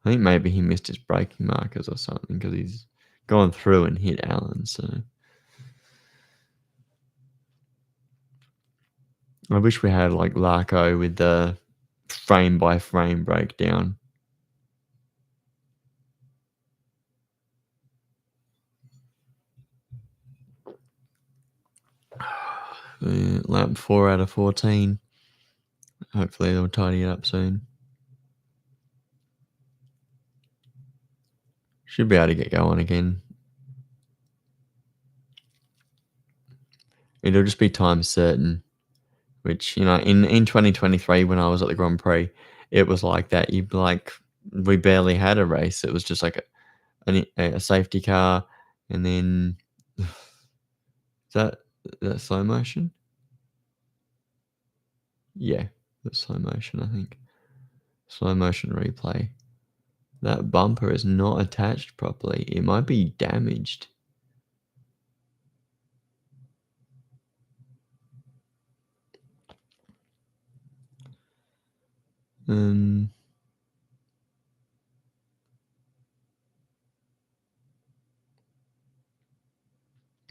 I think maybe he missed his braking markers or something because he's gone through and hit Allen. So I wish we had like Larko with the frame by frame breakdown. Lap 4 out of 14. Hopefully they'll tidy it up soon. Should be able to get going again. It'll just be time certain, which, in 2023 when I was at the Grand Prix, it was like that. We barely had a race. It was just like a safety car, and then is that slow motion? Yeah, that's slow motion, I think. Slow motion replay. That bumper is not attached properly. It might be damaged.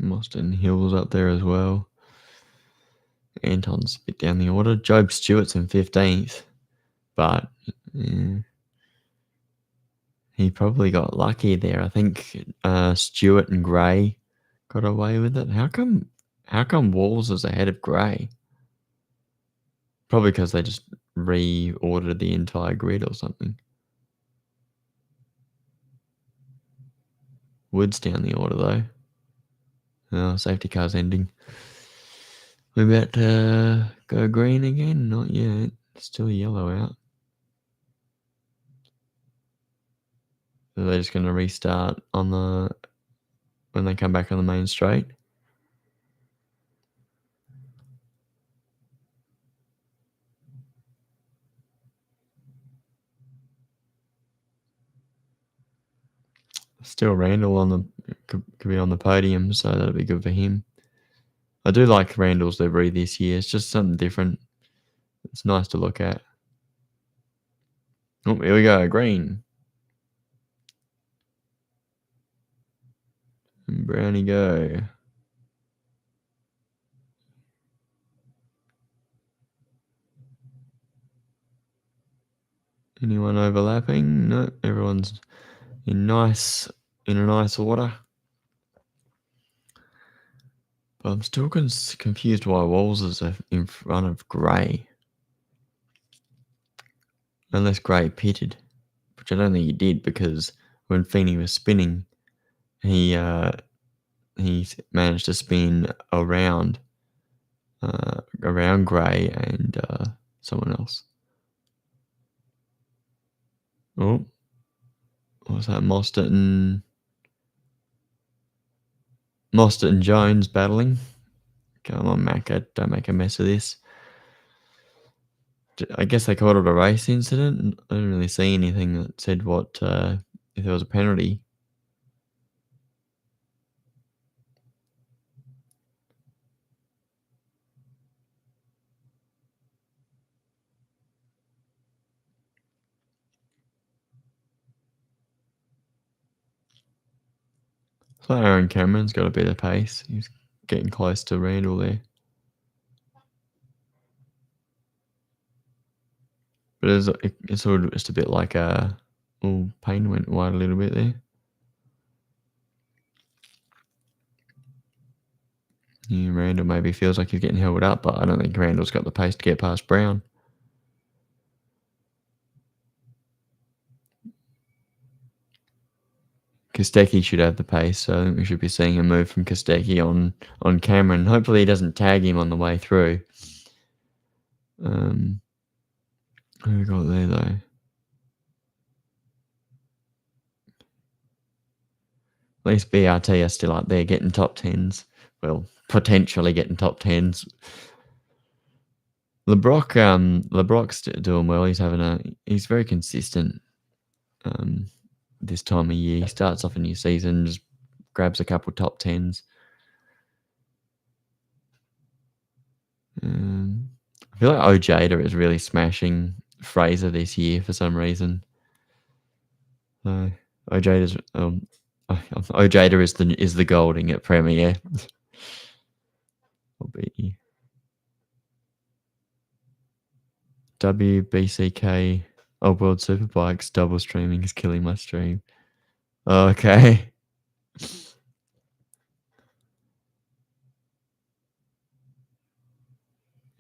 Mostyn Hill's up there as well. Anton's a bit down the order. Job Stewart's in 15th, but he probably got lucky there. I think Stewart and Gray got away with it. How come Walls is ahead of Gray? Probably because they just reordered the entire grid or something. Wood's down the order though. Oh, safety car's ending. We about to go green again? Not yet. Still yellow out. So they're just going to restart when they come back on the main straight. Still Randall could be on the podium, so that'll be good for him. I do like Randall's livery this year. It's just something different. It's nice to look at. Oh, here we go, green. And Brownie go. Anyone overlapping? No, everyone's in a nice order. But I'm still confused why Walls is in front of Gray. Unless Gray pitted, which I don't think he did, because when Feeney was spinning, he managed to spin around Gray and someone else. Oh, What's that? Mostert and Jones battling. Come on, Macca, don't make a mess of this. I guess they called it a race incident. I didn't really see anything that said what if there was a penalty. So Aaron Cameron's got a bit of pace. He's getting close to Randall there. But it's sort of just a bit like Payne went wide a little bit there. Yeah, Randall maybe feels like he's getting held up, but I don't think Randall's got the pace to get past Brown. Kostecki should have the pace, so I think we should be seeing a move from Kostecki on Cameron. Hopefully he doesn't tag him on the way through. Who we got there, though? At least BRT are still up there getting top 10s. Well, potentially getting top 10s. LeBrock's doing well. He's very consistent this time of year. He starts off a new season, just grabs a couple top 10s. I feel like Ojeda is really smashing Fraser this year for some reason. Ojeda is the Golding at Premier. I'll beat you. WBCK World Superbikes double streaming is killing my stream. Okay.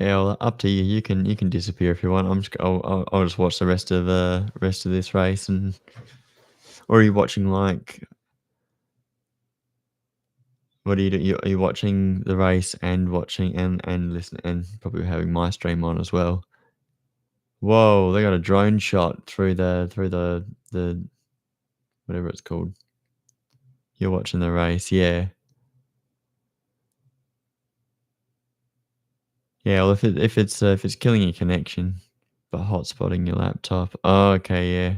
Yeah, well, up to you. You can disappear if you want. I'll just watch the rest of this race, or are you watching like? What do you do? Are you watching the race and watching and listening and probably having my stream on as well? Whoa, they got a drone shot through the whatever it's called. You're watching the race, yeah. Yeah, well, if it's killing your connection, but hotspotting your laptop. Oh, okay, yeah.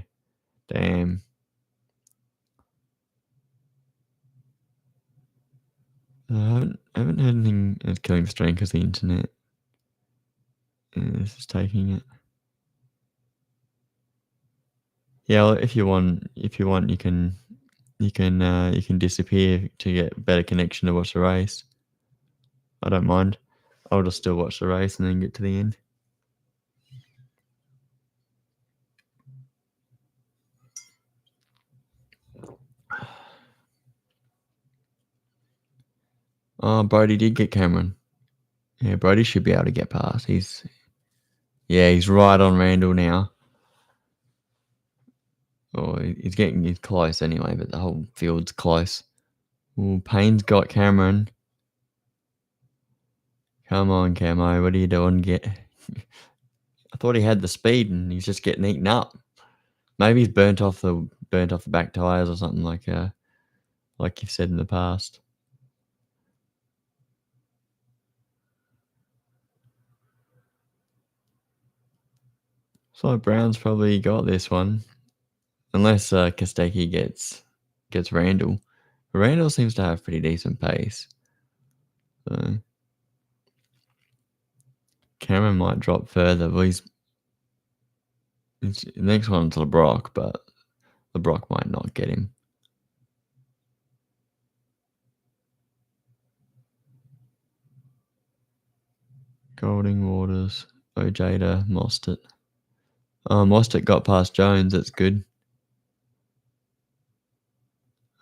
Damn. I haven't heard anything that's killing the stream because the internet. This is taking it. Yeah, well, if you want, you can disappear to get better connection to watch the race. I don't mind. I'll just still watch the race and then get to the end. Oh, Brody did get Cameron. Yeah, Brody should be able to get past. He's right on Randall now. Oh, he's close anyway, but the whole field's close. Oh, Payne's got Cameron. Come on, Camo, what are you doing? I thought he had the speed and he's just getting eaten up. Maybe he's burnt off the back tires or something like you've said in the past. So Brown's probably got this one, unless Kostecki gets Randall. But Randall seems to have pretty decent pace. So Cameron might drop further. Well, the next one's LeBrock, but LeBrock might not get him. Golding, Waters, Ojeda, Mostert. Mostert got past Jones. That's good.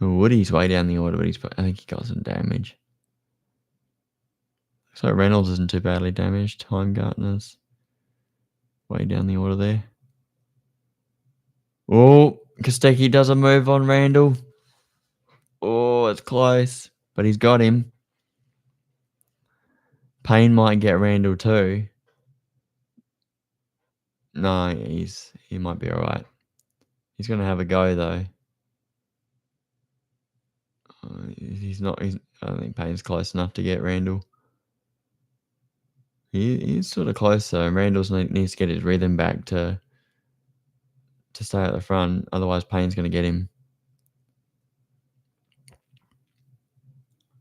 Woody's way down the order, but I think he got some damage. So Reynolds isn't too badly damaged. Heimgartner's way down the order there. Oh, Kostecki does a move on Randall. Oh, it's close, but he's got him. Payne might get Randall too. No, he might be all right. He's going to have a go though. He's not. I don't think Payne's close enough to get Randall. He's sort of close though. Randall's needs to get his rhythm back to stay at the front. Otherwise, Payne's going to get him.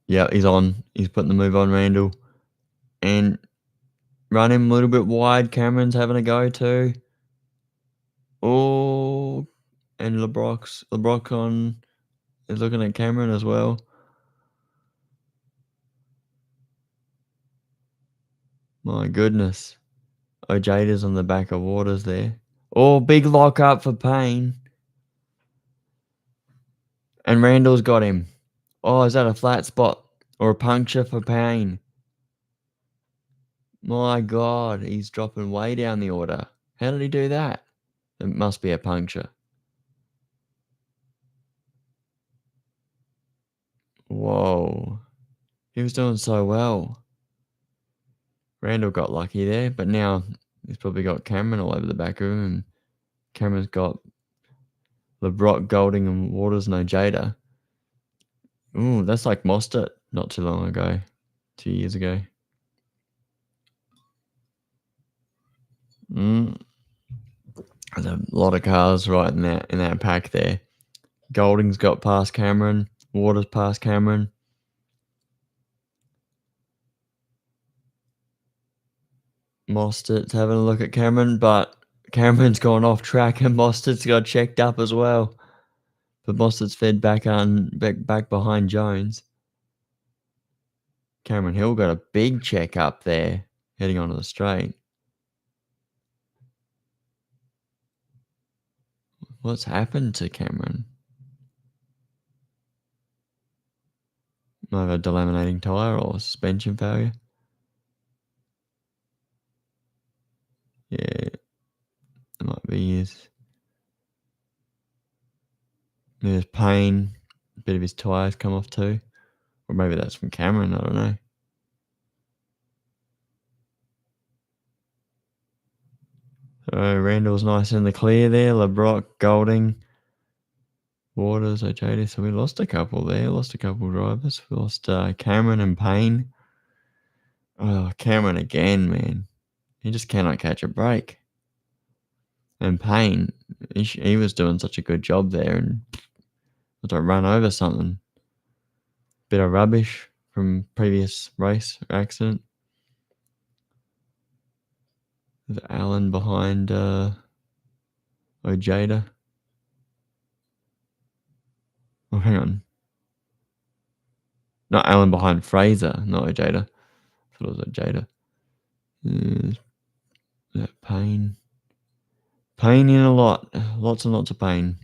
Yeah, he's on. He's putting the move on Randall. And run him a little bit wide. Cameron's having a go too. Oh, and LeBrock is looking at Cameron as well. My goodness. Ojada's on the back of Waters there. Oh, big lock up for Payne. And Randall's got him. Oh, is that a flat spot or a puncture for Payne? My God, he's dropping way down the order. How did he do that? It must be a puncture. Whoa. He was doing so well. Randall got lucky there, but now he's probably got Cameron all over the back of him. And Cameron's got LeBrock, Golding, and Waters, no Jada. Ooh, that's like Mostert not too long ago. 2 years ago. There's a lot of cars right in that pack there. Golding's got past Cameron. Waters past Cameron. Mostert's having a look at Cameron, but Cameron's gone off track and Mostert's got checked up as well. But Mostert's fed back behind Jones. Cameron Hill got a big check up there, heading onto the straight. What's happened to Cameron? Might have a delaminating tyre or suspension failure. Yeah, it might be his. There's Payne. A bit of his tyres come off too. Or maybe that's from Cameron, I don't know. So Randall's nice in the clear there. LeBrock, Golding, Waters, Ojeda. So we lost a couple there. Lost a couple drivers. We lost Cameron and Payne. Oh, Cameron again, man. He just cannot catch a break. And Payne, he was doing such a good job there and had to run over something. Bit of rubbish from previous race accident. There's Allen behind Ojeda. Oh, hang on. Not Allen behind Fraser, not Ojeda. I thought it was Ojeda. That Payne. Payne in a lot. Lots and lots of Payne.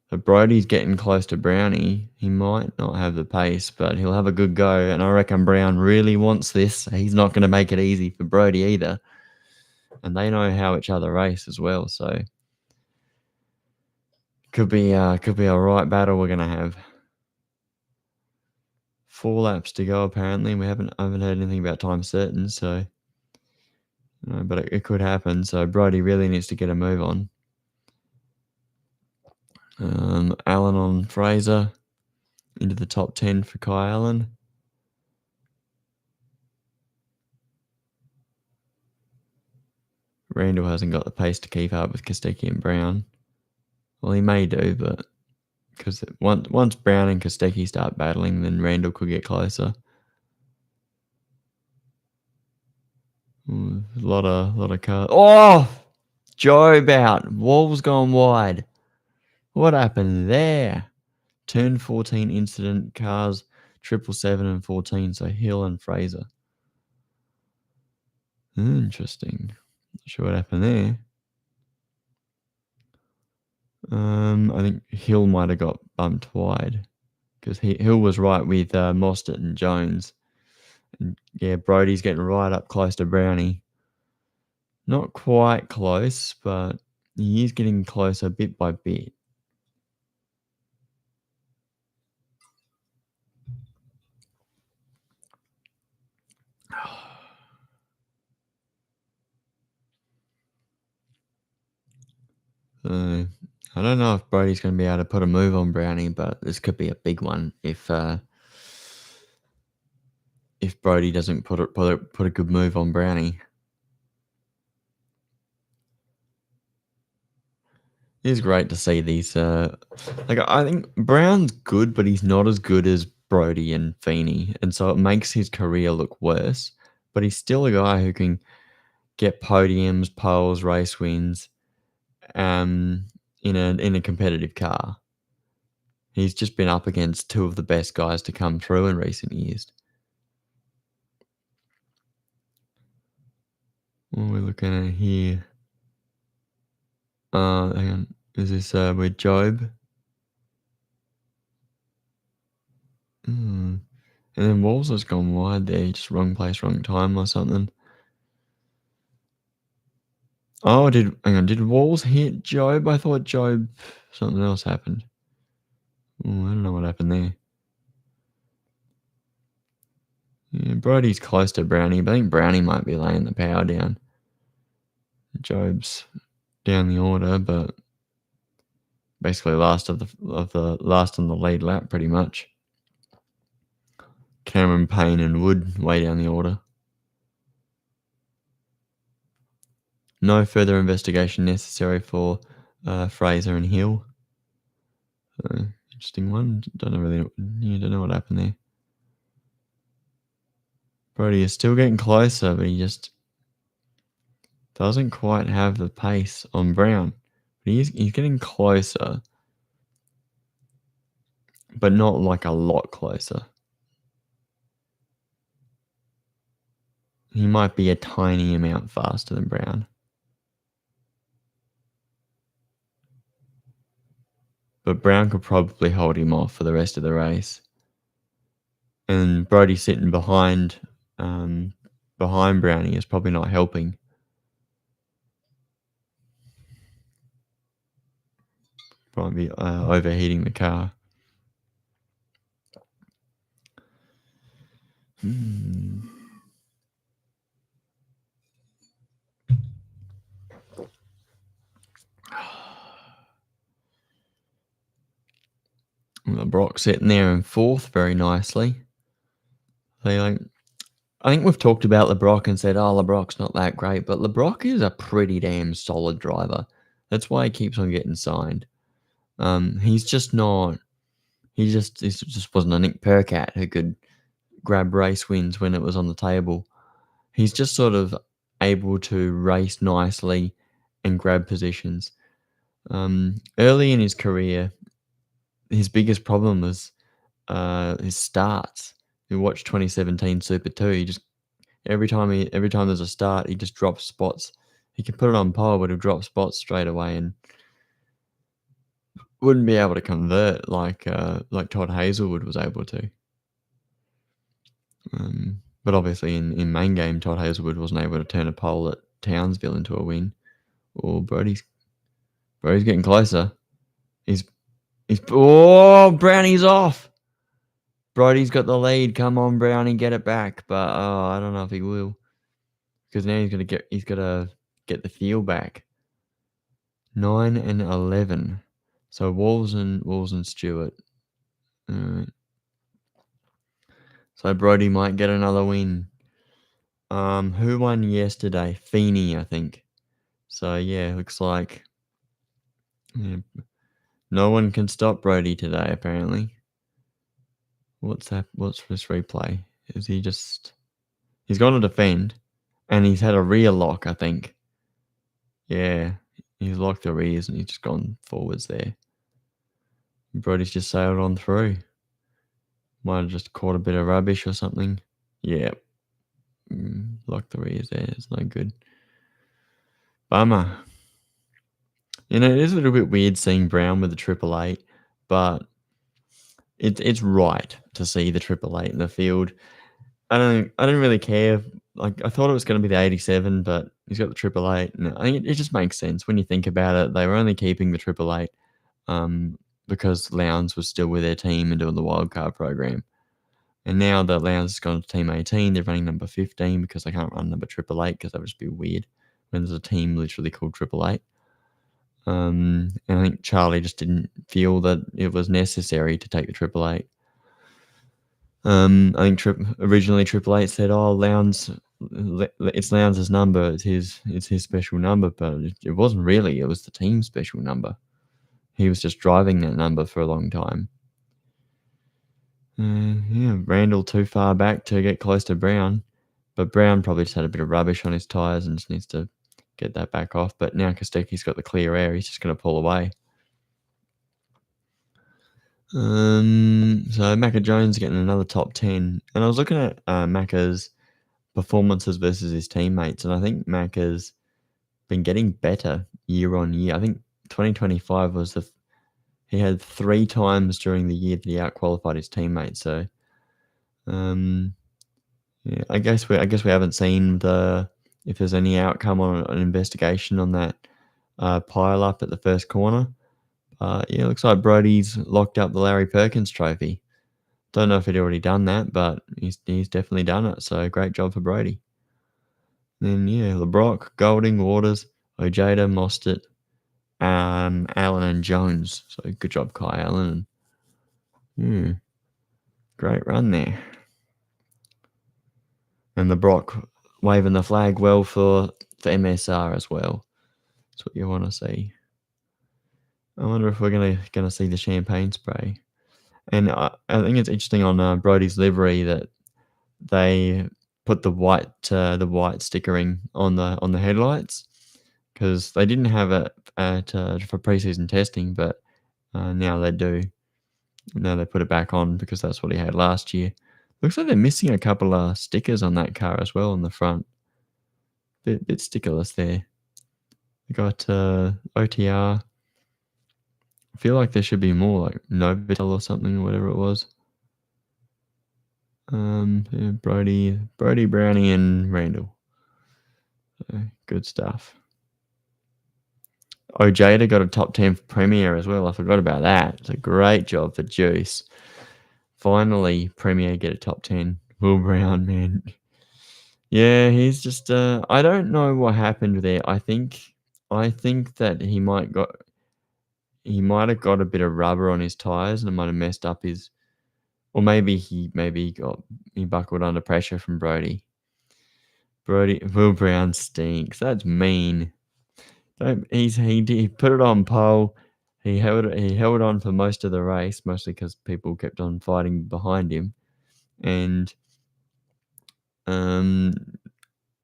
So Brody's getting close to Brownie. He might not have the pace, but he'll have a good go. And I reckon Brown really wants this. He's not going to make it easy for Brody either. And they know how each other race as well. So could be a right battle we're going to have. 4 laps to go apparently. I haven't heard anything about time certain. So, but it could happen. So Brody really needs to get a move on. Allen on Fraser into the top 10 for Kai Allen. Randall hasn't got the pace to keep up with Kostecki and Brown. Well, he may do, but because once Brown and Kostecki start battling, then Randall could get closer. A lot of cars. Oh, Job out. Wall's gone wide. What happened there? Turn 14 incident, cars 777 and 14, so Hill and Fraser. Interesting. Not sure what happened there. I think Hill might have got bumped wide because Hill was right with Mostert and Jones. And yeah, Brody's getting right up close to Brownie. Not quite close, but he is getting closer bit by bit. I don't know if Brody's going to be able to put a move on Brownie, but this could be a big one if Brody doesn't put a good move on Brownie. It is great to see these. I think Brown's good, but he's not as good as Brody and Feeney, and so it makes his career look worse. But he's still a guy who can get podiums, poles, race wins, in a competitive car. He's just been up against two of the best guys to come through in recent years. What are we looking at here? Hang on. Is this with Job? And then Walls has gone wide there, just wrong place, wrong time or something. Oh, did Walls hit Job? I thought something else happened. Oh, I don't know what happened there. Yeah, Brody's close to Brownie, but I think Brownie might be laying the power down. Job's down the order, but basically last on the lead lap pretty much. Cameron, Payne and Wood way down the order. No further investigation necessary for Fraser and Hill. Interesting one. Don't know what happened there. Brody is still getting closer, but he just doesn't quite have the pace on Brown. But he's getting closer, but not like a lot closer. He might be a tiny amount faster than Brown. But Brown could probably hold him off for the rest of the race. And Brody sitting behind Brownie is probably not helping. Probably overheating the car. LeBrock sitting there in fourth very nicely. I think we've talked about LeBrock and said, oh, LeBrock's not that great, but LeBrock is a pretty damn solid driver. That's why he keeps on getting signed. He's just not. He just wasn't a Nick Percat who could grab race wins when it was on the table. He's just sort of able to race nicely and grab positions. Early in his career, his biggest problem was his starts. You watch 2017 Super 2, he just every time there's a start, he just drops spots. He can put it on pole, but he'll drop spots straight away and wouldn't be able to convert like Todd Hazelwood was able to. But obviously in main game, Todd Hazelwood wasn't able to turn a pole at Townsville into a win. Or Brody's getting closer. Brownie's off. Brody's got the lead. Come on, Brownie, get it back. But I don't know if he will, because now he's gotta get the field back. 9 and 11. So Walls and Stewart. All right. So Brody might get another win. Who won yesterday? Feeney, I think. So yeah, looks like no one can stop Brody today, apparently. What's that? What's this replay? Is he just... He's gone to defend, and he's had a rear lock, I think. Yeah, he's locked the rears, and he's just gone forwards there. Brody's just sailed on through. Might have just caught a bit of rubbish or something. Yeah. Locked the rears there. It's no good. Bummer. It is a little bit weird seeing Brown with the 888, but it's right to see the 888 in the field. I don't really care. Like, I thought it was going to be the 87, but he's got the 888, and I think it just makes sense when you think about it. They were only keeping the 888 because Lowndes was still with their team and doing the wildcard program. And now that Lowndes has gone to Team 18, they're running number 15 because they can't run number 888 because that would just be weird when there's a team literally called 888. And I think Charlie just didn't feel that it was necessary to take the Triple Eight. I think originally Triple Eight said, "Oh, it's Lowndes' number. It's his special number," but it wasn't really. It was the team's special number. He was just driving that number for a long time. Randall too far back to get close to Brown, but Brown probably just had a bit of rubbish on his tyres and just needs to get that back off. But now Kostecki's got the clear air. He's just going to pull away. So Macca Jones getting another top 10. And I was looking at Macca's performances versus his teammates, and I think Macca's been getting better year on year. I think 2025 was he had 3 times during the year that he outqualified his teammates. So, I guess we haven't seen if there's any outcome on an investigation on that pile up at the first corner. It looks like Brody's locked up the Larry Perkins trophy. Don't know if he'd already done that, but he's definitely done it. So great job for Brody. Then LeBrock, Golding, Waters, Ojeda, Mostert, Allen and Jones. So good job, Kai Allen. Great run there. And LeBrock waving the flag well for MSR as well. That's what you want to see. I wonder if we're gonna see the champagne spray. And I think it's interesting on Brody's livery that they put the white stickering on the headlights, because they didn't have it for preseason testing, but now they do. Now they put it back on because that's what he had last year. Looks like they're missing a couple of stickers on that car as well on the front. Bit stickerless there. We got OTR. I feel like there should be more, like Novotel or something, or whatever it was. Brody, Brownie, and Randall. So, good stuff. Ojeda got a top 10 for Premier as well. I forgot about that. It's a great job for Juice. Finally, Premier get a top 10. Will Brown, man. Yeah, he's just. I don't know what happened there. I think that he might have got a bit of rubber on his tires and it might have messed up his. Or maybe he buckled under pressure from Brody. Will Brown stinks. That's mean. He put it on pole. He held on for most of the race, mostly because people kept on fighting behind him, and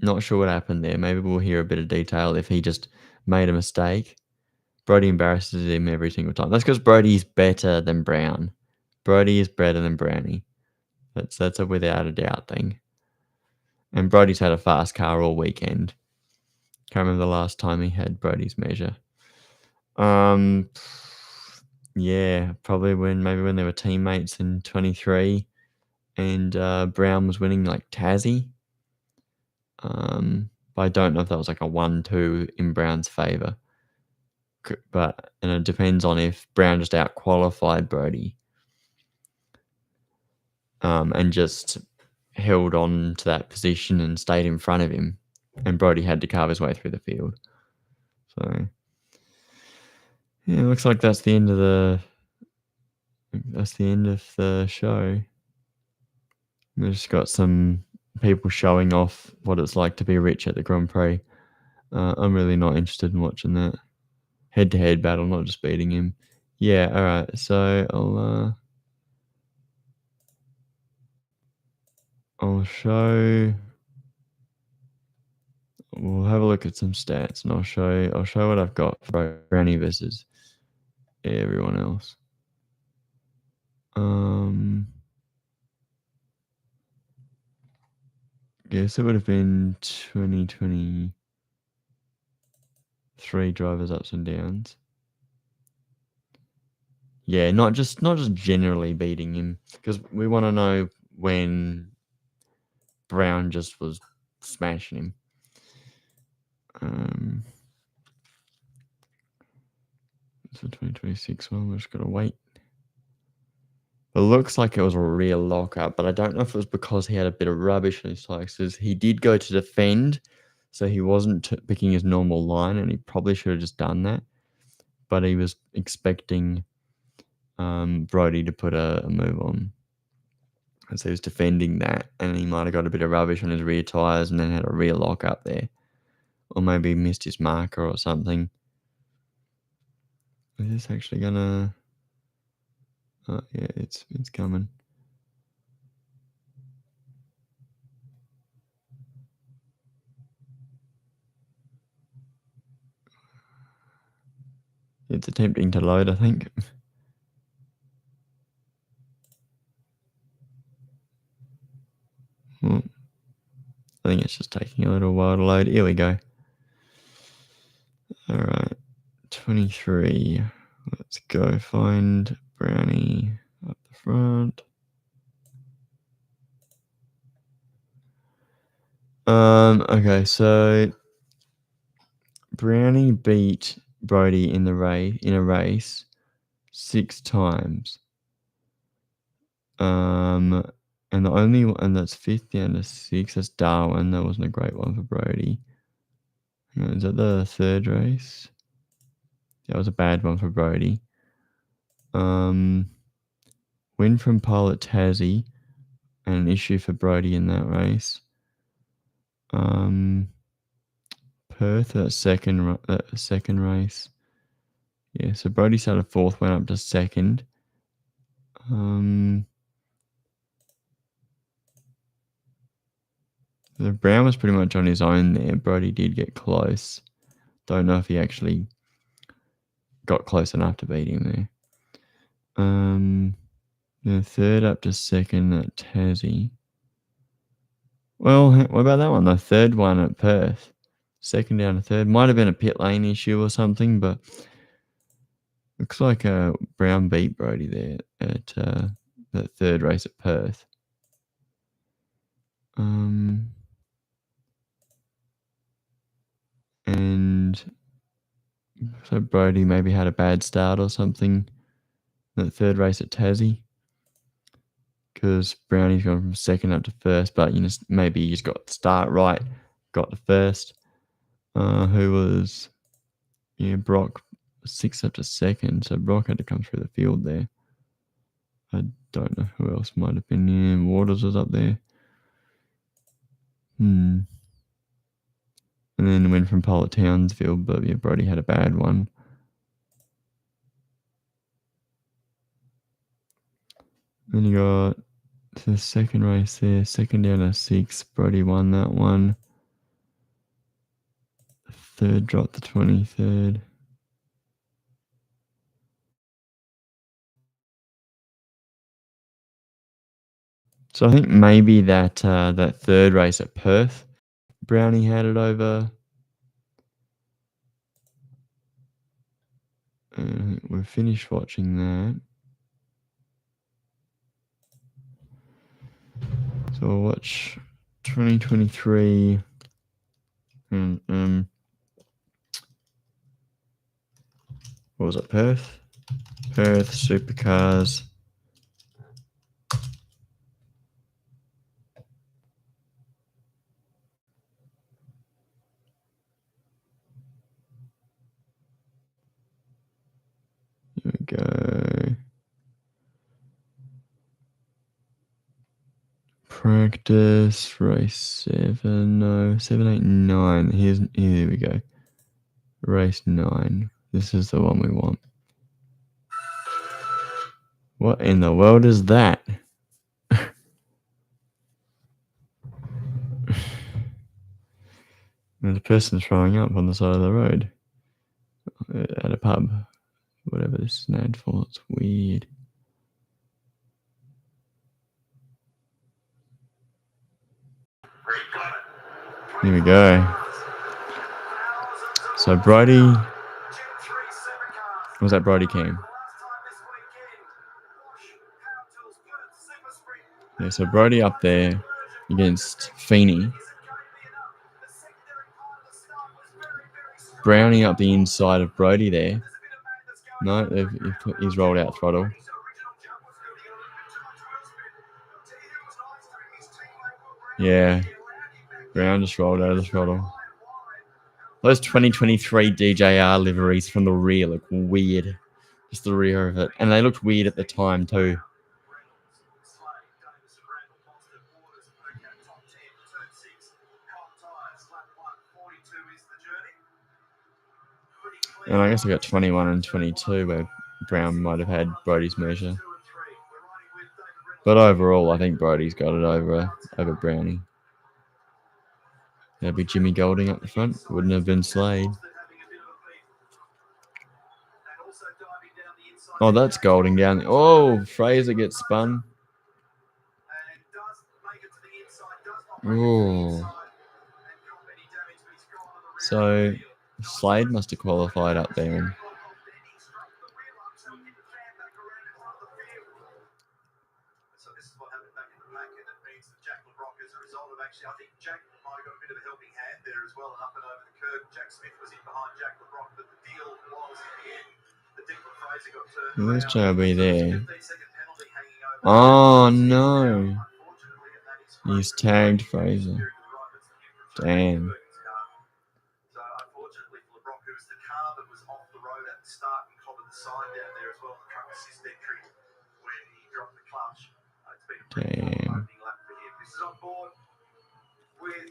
not sure what happened there. Maybe we'll hear a bit of detail if he just made a mistake. Brody embarrasses him every single time. That's because Brody's better than Brown. Brody is better than Brownie. That's a without a doubt thing. And Brody's had a fast car all weekend. Can't remember the last time he had Brody's measure. Probably when they were teammates in 23, and Brown was winning like Tassie. But I don't know if that was like a 1-2 in Brown's favour. But it depends on if Brown just out-qualified Brody. And just held on to that position and stayed in front of him, and Brody had to carve his way through the field. So, it looks like that's the end of the show. We've just got some people showing off what it's like to be rich at the Grand Prix. I'm really not interested in watching that head-to-head battle, not just beating him. Yeah, all right. So I'll show. We'll have a look at some stats, and I'll show what I've got for Brownie versus everyone else. Yes, it would have been 2023 drivers ups and downs. Yeah, not just generally beating him, because we want to know when Brown just was smashing him. So 2026 one, we're just gonna wait. It looks like it was a real lockup, but I don't know if it was because he had a bit of rubbish on his tires. He did go to defend, so he wasn't picking his normal line, and he probably should have just done that. but he was expecting Brody to put a move on. And so he was defending that, and he might have got a bit of rubbish on his rear tyres and then had a rear lock up there. Or maybe he missed his marker or something. Is this actually gonna... Oh, yeah, it's coming. It's attempting to load, I think. I think it's just taking a little while to load. Here we go. All right, 23. Let's go find Brownie up the front. Okay, so Brownie beat Brody in a race 6 times. And the only one that's 5th down to 6, that's Darwin. That wasn't a great one for Brody. Is that the 3rd race? That was a bad one for Brody. Win from pole at Tassie, and an issue for Brody in that race. Perth, that second race. Yeah, so Brody started 4th, went up to 2nd. The Brown was pretty much on his own there. Brody did get close. Don't know if he actually got close enough to beat him there. The 3rd up to 2nd at Tassie. Well, what about that one? The 3rd one at Perth. 2nd down to 3rd. Might have been a pit lane issue or something, but looks like Brown beat Brody there at that 3rd race at Perth. And so Brody maybe had a bad start or something. That 3rd race at Tassie. Because Brownie's gone from 2nd up to 1st, but maybe you just got the start right, got the 1st. Who was Brock 6th up to 2nd, so Brock had to come through the field there. I don't know who else might have been. Yeah, Waters was up there. And then went from pole at Townsville, but Brody had a bad one. Then you got the 2nd race there, 2nd down to 6. Brody won that one. 3rd dropped the 23rd. So I think maybe that 3rd race at Perth, Brownie had it over. We've finished watching that. So we'll watch 2023. What was it? Perth Supercars. Here we go. Practice race 7. No, 7, 8, 9. Here we go. Race 9. This is the one we want. What in the world is that? There's a person throwing up on the side of the road at a pub. Whatever this is an ad for, it's weird. Here we go. So Brody, was that Brody came? Yeah, so Brody up there against Feeney. Brownie up the inside of Brody there. No, he's rolled out throttle. Yeah, Brown just rolled out of the throttle. Those 2023 DJR liveries from the rear look weird. Just the rear of it. And they looked weird at the time too. And I guess I got 21 and 22 where Brown might have had Brody's measure. But overall, I think Brody's got it over Brownie. That'd be Jimmy Golding up the front. Wouldn't have been Slade. Oh, that's Golding down. Oh, Fraser gets spun. Oh. So Slade must have qualified up there. I think Jack might have got a bit of a helping hand there as well and up and over the curb. Jack Smith was in behind Jack LeBrock, but the deal was in the end that Declan Fraser got turned around. There's JB there. 15-second penalty hanging over. Oh no. He's tagged Fraser. Damn. So unfortunately for LeBrock, who was the car that was off the road at the start and covered the sign down there as well, the truck assist entry when he dropped the clutch. It's been a pretty long opening lap for him. This is on board with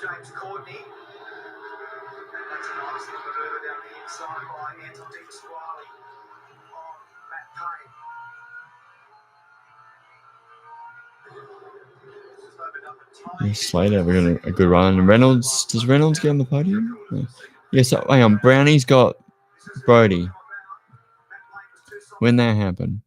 James Courtney. And that's a nice little maneuver down the inside by Anton Di Pasquale on Matt Payne. Slade having a good run. And Reynolds, does Reynolds get on the podium? No. Yeah, so hang on. Brownie's got Brody. When that happened?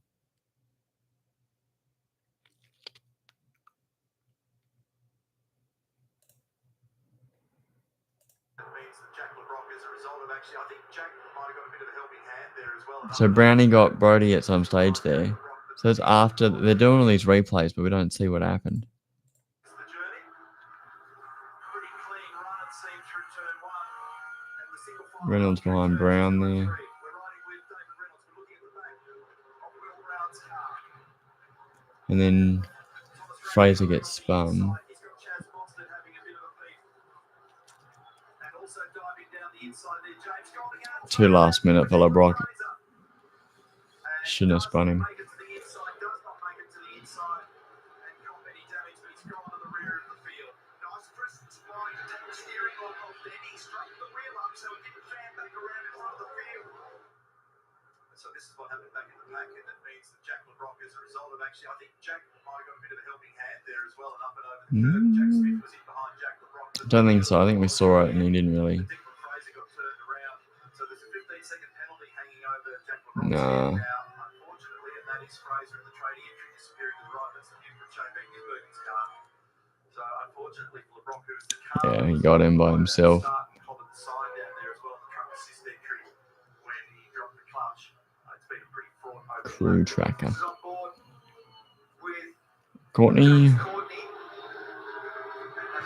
So Brownie got Brody at some stage there. So it's after they're doing all these replays, but we don't see what happened. Reynolds behind Brown there. And then Fraser gets spun. Two last minute for LeBrock. Shouldn't have spun him. So this is what happened back in the pack, and that means that Jack LeBrock, as a result of actually, I think Jack might have got a bit of a helping hand there as well, and up and over the curb. Jack Smith was in behind Jack LeBrock. I don't think so. I think we saw it and he didn't really. Fraser got turned around, so there's a 15-second penalty hanging over Jack LeBrock's Nah. head now, unfortunately, and that is Fraser and the trading entry disappearing to the right. That's the view from Shane Gisbergen's car. So unfortunately for LeBrock, who was the car, Yeah, he got him by himself. Covered the sign down there as well, the truck assist entry when he dropped the clutch. It's been a pretty fraught opening. Crew tracker. This is on board with Courtney. Courtney.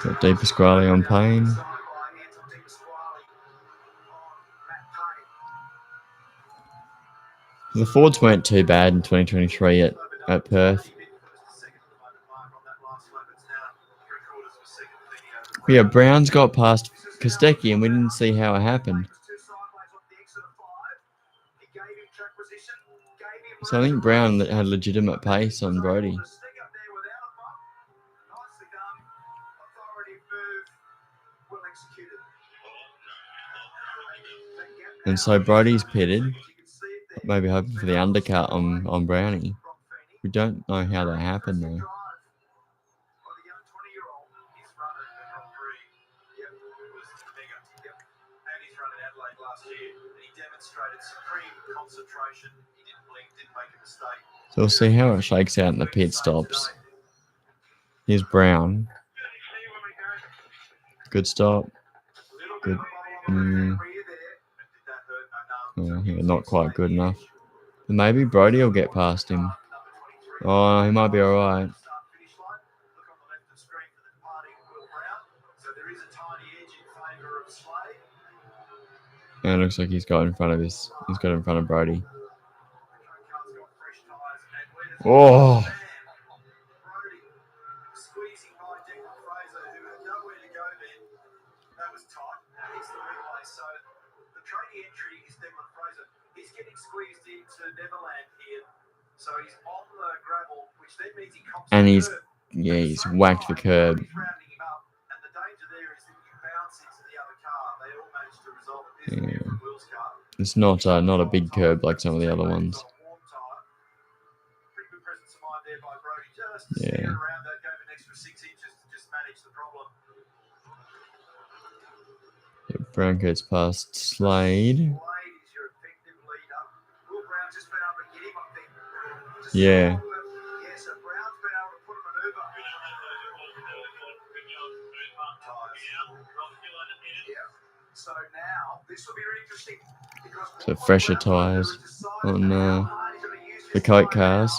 Got Di Pasquale on Payne. The Fords weren't too bad in 2023 at Perth. But yeah, Brown's got past Kostecki and we didn't see how it happened. So I think Brown had legitimate pace on Brody. And so Brody's pitted, maybe hoping for the undercut on Brownie. We don't know how that happened though. So we'll see how it shakes out in the pit stops. Here's Brown. Good stop. Good. Oh, yeah, not quite good enough. But maybe Brody will get past him. Oh, he might be alright. And it looks like he's got in front of Brody. Oh. It's the replay. So the trading entry is Declan Fraser. He's getting squeezed into Neverland here. So he's on the gravel, which then means he comes And to he's, curb. yeah, he's whacked the curb. He's rounding him up, and the danger there is that you bounce into the other car. They all managed to resolve it. There's the view from Will's car. It's not a big curb like some of the other ones. Pretty good presence of mind there by Brody. Just Yeah. steer around that, gave an extra 6 inches to just manage the problem. Brown gets past Slade. Slade is your effective leader. Will Brown just been able to get him, I think. Yeah. Yeah, so Brown's been able to put him maneuver. Yeah. So now this will be really interesting because So fresher tyres on the kite cars.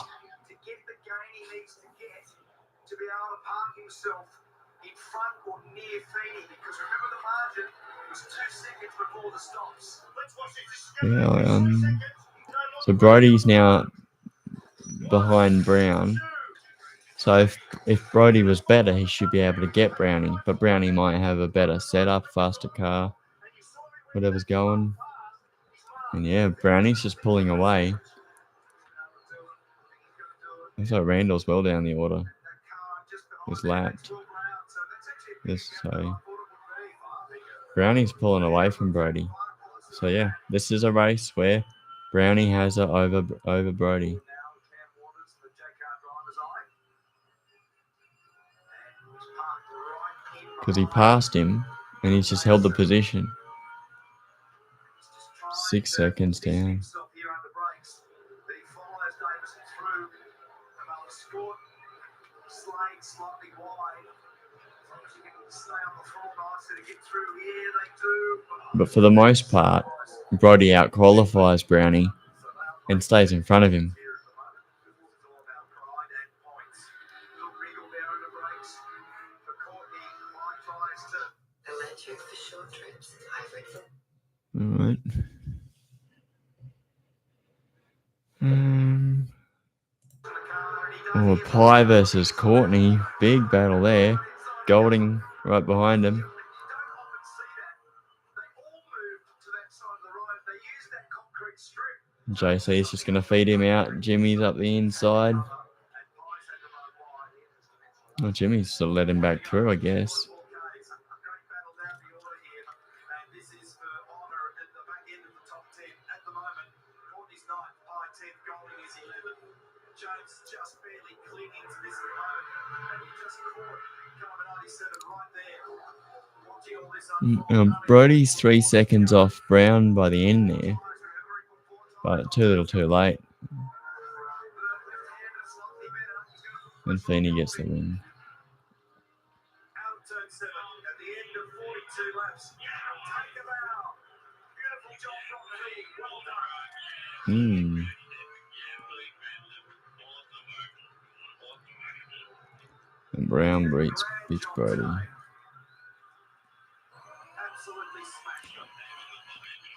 to get the gain he needs to get to be able to park himself in front or near Feeney, because remember the margin was 2 seconds before the stops. Let's watch this. Yeah, so Brody's now behind Brown. So if Brody was better, he should be able to get Brownie. But Brownie might have a better setup, faster car, whatever's going. And yeah, Brownie's just pulling away. Looks like Randall's well down the order. He's lapped. So Brownie's pulling away from Brody. So yeah, this is a race where Brownie has it over Brody. Because he passed him and he's just held the position. 6 seconds down. But for the most part, Brody out-qualifies Brownie and stays in front of him. Alright. Pye versus Courtney. Big battle there. Golding right behind him. JC's just going to feed him out. Jimmy's up the inside. Well, Jimmy's sort of let him back through, I guess. Brody's 3 seconds off Brown by the end there. But too little too late. And Feeney gets the win. And Brown beats Brody. Absolutely smashed him.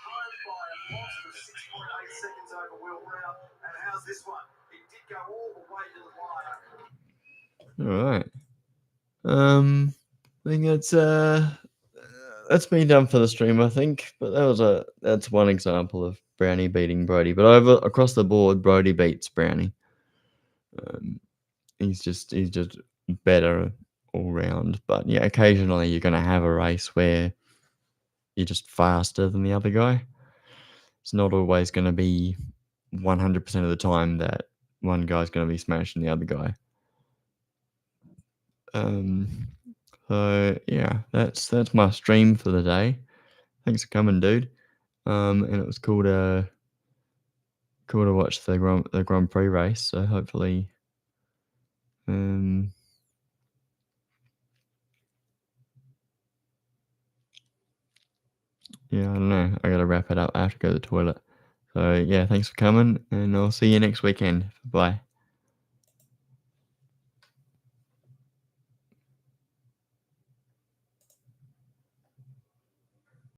Home by a loss of 6.8 seconds over Will Brown. And how's this one? It did go all the way to the wire. All right. I think that's been done for the stream, I think. But that's one example of Brownie beating Brody. But across the board, Brody beats Brownie. He's just better all round. But yeah, occasionally you're gonna have a race where you're just faster than the other guy. It's not always going to be 100% of the time that one guy's going to be smashing the other guy. So yeah, that's my stream for the day. Thanks for coming, dude. And it was cool to watch the Grand Prix race. So hopefully, yeah, I don't know. I gotta wrap it up. I have to go to the toilet. So yeah, thanks for coming, and I'll see you next weekend. Bye.